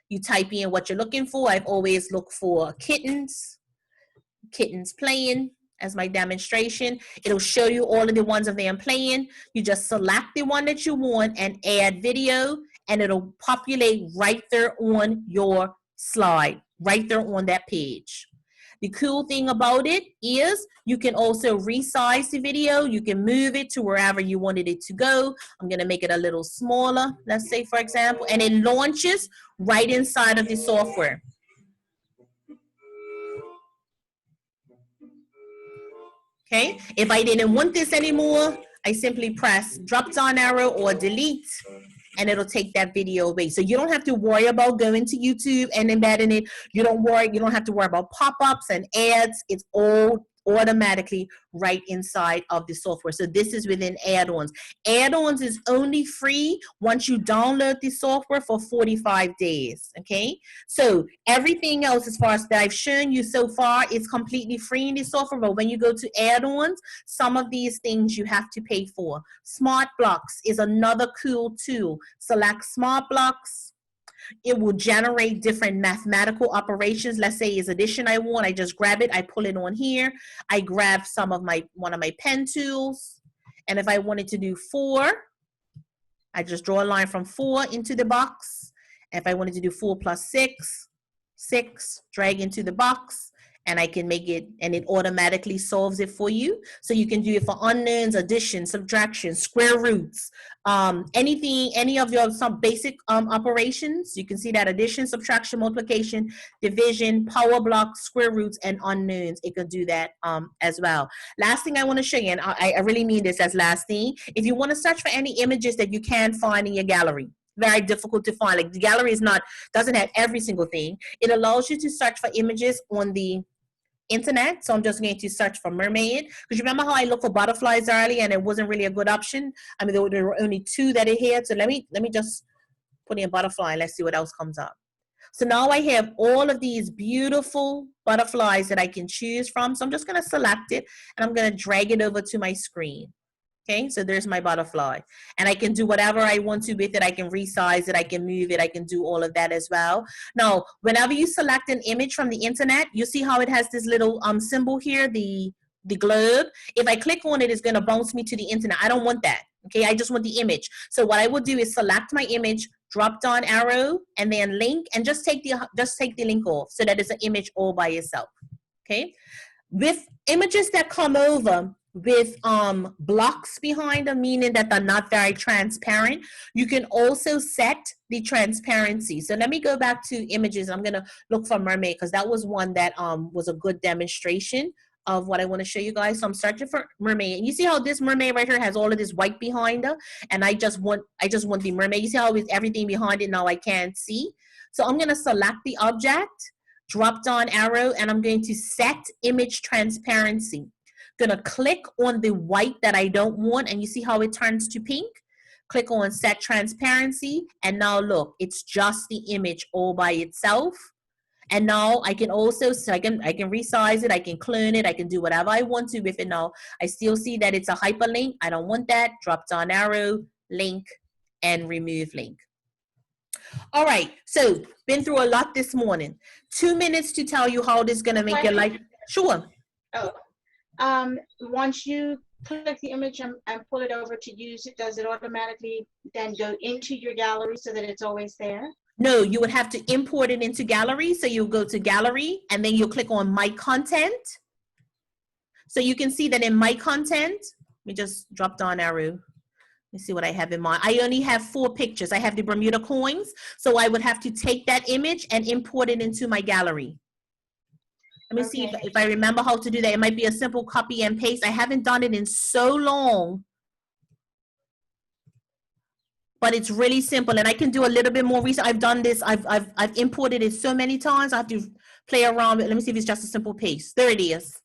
You type in what you're looking for. I've always looked for kittens playing as my demonstration. It'll show you all of the ones of them playing. You just select the one that you want and add video, and it'll populate right there on your slide, right there on that page. The cool thing about it is you can also resize the video. You can move it to wherever you wanted it to go. I'm going to make it a little smaller, let's say, for example, and it launches right inside of the software. Okay, if I didn't want this anymore, I simply press drop down arrow or delete, and it'll take that video away. So you don't have to worry about going to YouTube and embedding it. You don't have to worry about pop-ups and ads. It's all automatically right inside of the software. So this is within add-ons. Add-ons is only free once you download the software for 45 days, okay? So everything else as far as that I've shown you so far is completely free in the software, but when you go to add-ons, some of these things you have to pay for. Smart Blocks is another cool tool. Select Smart Blocks. It will generate different mathematical operations. Let's say is addition I want. I just grab it. I pull it on here. I grab one of my pen tools. And if I wanted to do 4, I just draw a line from 4 into the box. If I wanted to do 4 plus 6, 6, drag into the box. And I can make it, and it automatically solves it for you. So you can do it for unknowns, addition, subtraction, square roots, anything, any of your some basic operations. You can see that addition, subtraction, multiplication, division, power blocks, square roots, and unknowns. It can do that as well. Last thing I want to show you, and I really mean this as last thing. If you want to search for any images that you can't find in your gallery, very difficult to find. Like the gallery doesn't have every single thing. It allows you to search for images on the internet. So I'm just going to search for mermaid, because you remember how I looked for butterflies earlier and it wasn't really a good option. I mean, there were only 2 that it had. So let me just put in butterfly and let's see what else comes up. So now I have all of these beautiful butterflies that I can choose from. So I'm just going to select it and I'm going to drag it over to my screen. Okay, so there's my butterfly, and I can do whatever I want to with it. I can resize it, I can move it, I can do all of that as well. Now, whenever you select an image from the internet, you see how it has this little symbol here, the globe. If I click on it, it's going to bounce me to the internet. I don't want that. Okay, I just want the image. So what I will do is select my image, drop down arrow, and then link, and just take the link off so that it's an image all by itself. Okay, with images that come over with blocks behind them, meaning that they're not very transparent, you can also set the transparency. So let me go back to images. I'm going to look for mermaid because that was one that was a good demonstration of what I want to show you guys. So I'm searching for mermaid. And you see how this mermaid right here has all of this white behind her, and I just want the mermaid. You see how with everything behind it now I can't see. So I'm going to select the object, drop down arrow, and I'm going to set image transparency. Gonna click on the white that I don't want, and you see how it turns to pink. Click on set transparency, and now look, it's just the image all by itself. And now I can also, so I can resize it, I can clone it, I can do whatever I want to with it. Now I still see that it's a hyperlink. I don't want that. Drop down arrow, link, and remove link. All right, so been through a lot this morning. 2 minutes to tell you how this is gonna make your life. Sure. Oh. Once you click the image and pull it over to use it, does it automatically then go into your gallery so that it's always there? No, you would have to import it into gallery. So you'll go to gallery and then you'll click on my content. So you can see that in my content, let me just drop down arrow. Let me see what I have in mind. I only have 4 pictures. I have the Bermuda coins. So I would have to take that image and import it into my gallery. Let me see if I remember how to do that. It might be a simple copy and paste. I haven't done it in so long, but it's really simple, and I can do a little bit more research. I've done this. I've imported it so many times. I have to play around with it. Let me see if it's just a simple paste. There it is.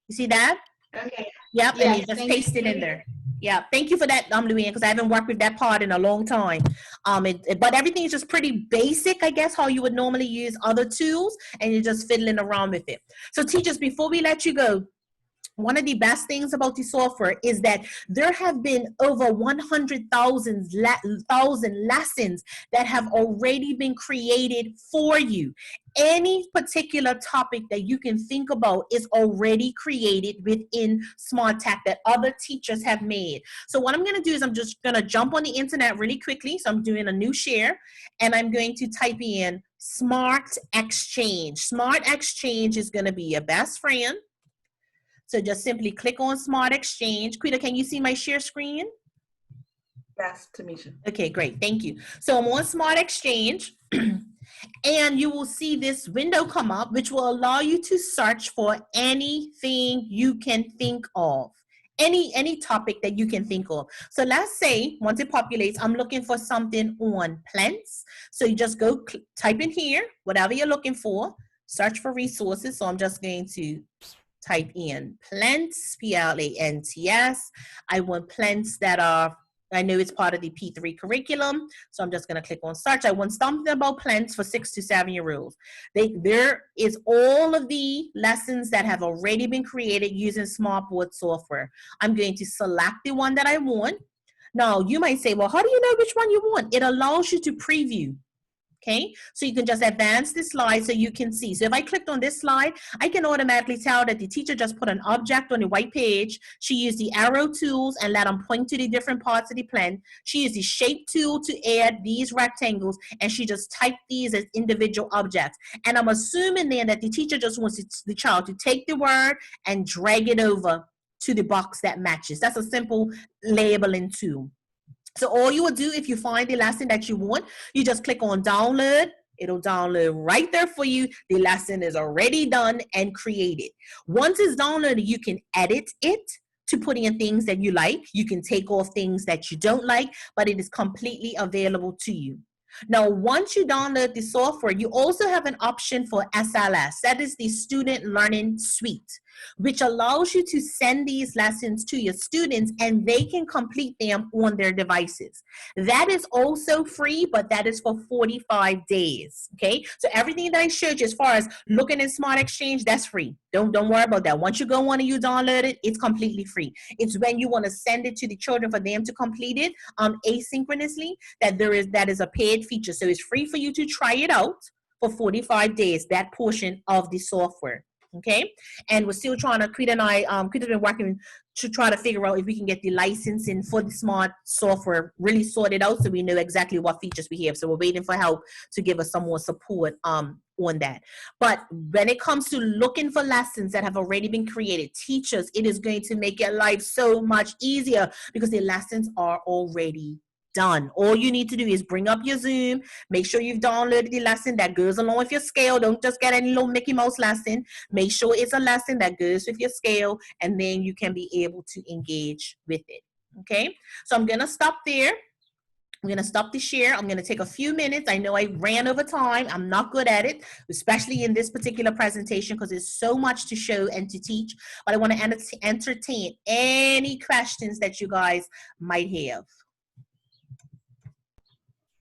You see that? Okay. Yep, Yes, and you just paste it in there. Yeah, thank you for that, Luann, because I haven't worked with that part in a long time. But everything is just pretty basic, I guess, how you would normally use other tools, and you're just fiddling around with it. So teachers, before we let you go, one of the best things about the software is that there have been over 100,000 lessons that have already been created for you. Any particular topic that you can think about is already created within SmartTech that other teachers have made. So what I'm going to do is I'm just going to jump on the internet really quickly. So I'm doing a new share, and I'm going to type in Smart Exchange. Smart Exchange is going to be your best friend. So just simply click on Smart Exchange. Quita, can you see my share screen? Yes, Tamisha. Okay, great. Thank you. So I'm on Smart Exchange. And you will see this window come up, which will allow you to search for anything you can think of. Any topic that you can think of. So let's say once it populates, I'm looking for something on plants. So you just go type in here, whatever you're looking for, search for resources. So I'm just going to type in plants, P-L-A-N-T-S. I want plants that are, I know it's part of the P3 curriculum, so I'm just going to click on search. I want something about plants for 6 to 7 year olds. There is all of the lessons that have already been created using Smartboard software. I'm going to select the one that I want. Now, you might say, well, how do you know which one you want? It allows you to preview. Okay, so you can just advance the slide so you can see. So if I clicked on this slide, I can automatically tell that the teacher just put an object on the white page. She used the arrow tools and let them point to the different parts of the plant. She used the shape tool to add these rectangles, and she just typed these as individual objects. And I'm assuming then that the teacher just wants the child to take the word and drag it over to the box that matches. That's a simple labeling tool. So all you will do if you find the lesson that you want, you just click on download. It'll download right there for you. The lesson is already done and created. Once it's downloaded, you can edit it to put in things that you like. You can take off things that you don't like, but it is completely available to you. Now, once you download the software, you also have an option for SLS. That is the Student Learning Suite, which allows you to send these lessons to your students and they can complete them on their devices. That is also free, but that is for 45 days, okay? So everything that I showed you as far as looking at Smart Exchange, that's free. Don't worry about that. Once you go on and you download it, it's completely free. It's when you want to send it to the children for them to complete it asynchronously that is a paid feature. So it's free for you to try it out for 45 days, that portion of the software. Okay, and we're still trying to, Quita and I, Quita's been working to try to figure out if we can get the licensing for the smart software really sorted out so we know exactly what features we have. So we're waiting for help to give us some more support on that. But when it comes to looking for lessons that have already been created, teachers, it is going to make your life so much easier because the lessons are already done. All you need to do is bring up your Zoom, make sure you've downloaded the lesson that goes along with your scale. Don't just get any little Mickey Mouse lesson. Make sure it's a lesson that goes with your scale, and then you can be able to engage with it. Okay, so I'm gonna stop there. I'm going to stop the share. I'm going to take a few minutes. I know I ran over time. I'm not good at it, especially in this particular presentation because there's so much to show and to teach. But I want to entertain any questions that you guys might have.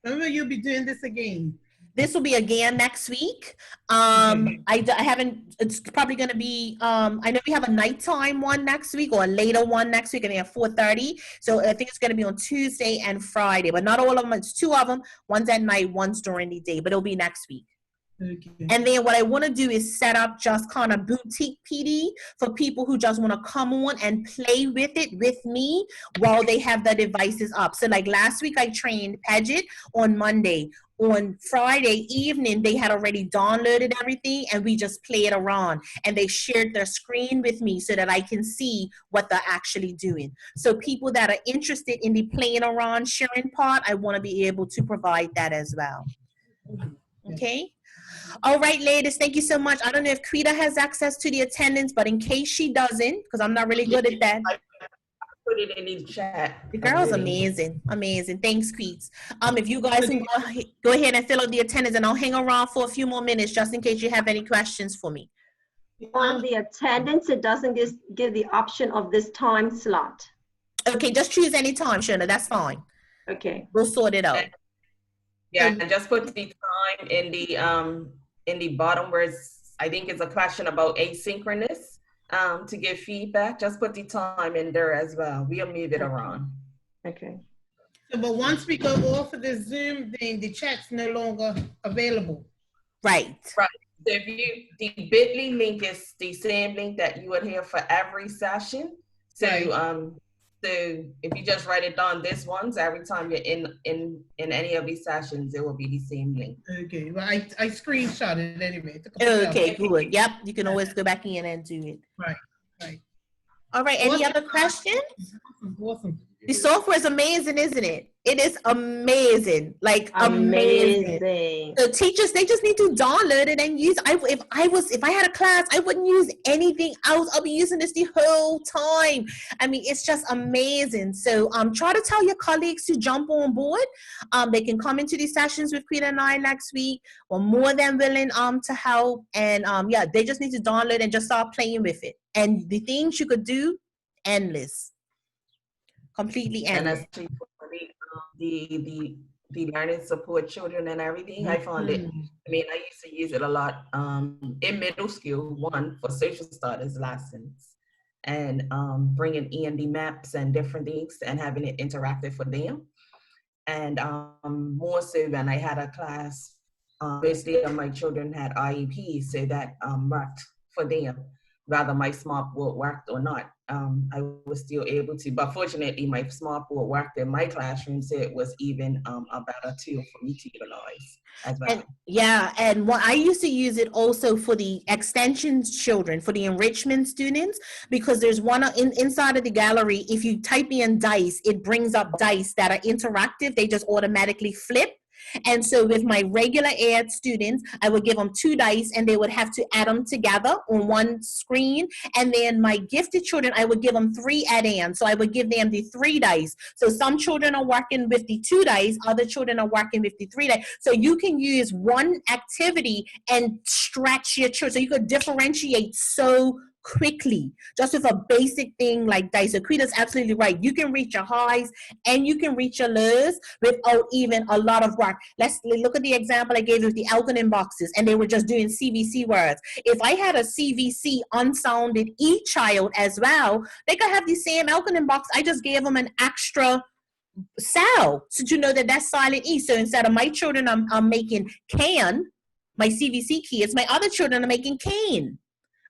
When will you be doing this again? This will be again next week. I haven't, it's probably going to be, I know we have a nighttime one next week or a later one next week, and they have 4:30. So I think it's going to be on Tuesday and Friday, but not all of them. It's 2 of them. One's at night, one's during the day, but it'll be next week. Okay. And then what I want to do is set up just kind of boutique PD for people who just want to come on and play with it with me while they have the devices up. So like last week I trained Paget on Monday. On Friday evening, they had already downloaded everything and we just played around and they shared their screen with me so that I can see what they're actually doing. So people that are interested in the playing around sharing part, I want to be able to provide that as well. Okay. All right, ladies, thank you so much. I don't know if Quita has access to the attendance, but in case she doesn't, because I'm not really good at that. Put it in the chat. The girl's amazing. Amazing. Thanks, Queets. If you guys can go ahead and fill out the attendance, and I'll hang around for a few more minutes just in case you have any questions for me. On the attendance, it doesn't give the option of this time slot. Okay, just choose any time, Shona. That's fine. Okay. We'll sort it out. Yeah, and just put the time in the bottom where I think it's a question about asynchronous to give feedback. Just put the time in there as well. We'll move it around. Okay. So, but once we go off of the Zoom thing, the chat's no longer available. Right. Right. So if the bit.ly link is the same link that you would have for every session. So So if you just write it down this once, every time you're in any of these sessions, it will be the same link. Okay, well, I screenshot it anyway. Took a picture of Okay, it. good. Yep, you can always go back in and do it. Right. All right, any Awesome. other questions? Awesome. The software is amazing, isn't it? It is amazing, like amazing. Amazing. So teachers, they just need to download it and use. If I had a class, I wouldn't use anything else. I'll be using this the whole time. I mean, it's just amazing. So try to tell your colleagues to jump on board. They can come into these sessions with Queen and I next week. We're more than willing to help. And yeah, they just need to download and just start playing with it. And the things you could do, endless, completely And endless. that's for the learning support children and everything. I found it. I mean, I used to use it a lot in middle school. One for social studies lessons, and bringing END maps and different things and having it interactive for them. And more so when I had a class, basically my children had IEPs, so that worked for them. Whether my smart board worked or not, I was still able to. But fortunately, my smart board worked in my classroom, so it was even a better tool for me to utilize as well. And, yeah, and what I used to use it also for the extensions children, for the enrichment students, because there's one inside of the gallery. If you type in dice, it brings up dice that are interactive. They just automatically flip. And so with my regular ed students, I would give them 2 dice and they would have to add them together on one screen. And then my gifted children, I would give them 3 add-ins. So I would give them the 3 dice. So some children are working with the 2 dice, other children are working with the 3 dice. So you can use one activity and stretch your children. So you could differentiate so quickly just with a basic thing like dice. So Quita's absolutely right. You can reach your highs and you can reach your lows without even a lot of work. Let's look at the example I gave you with the Elkonin boxes, and they were just doing CVC words. If I had a CVC unsounded E child as well, they could have the same Elkonin box. I just gave them an extra sound so you know that that's silent E. So instead of my children, I'm making can, my CVC kids, my other children are making cane.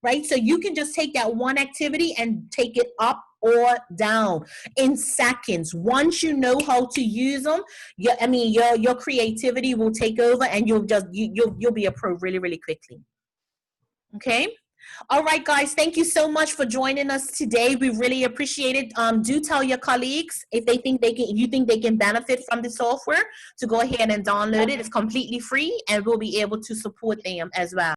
Right? So you can just take that one activity and take it up or down in seconds. Once you know how to use them, your creativity will take over and you'll be a pro really, really quickly. Okay? All right, guys, thank you so much for joining us today. We really appreciate it. Do tell your colleagues if you think they can benefit from the software to go ahead and download it. It's completely free and we'll be able to support them as well.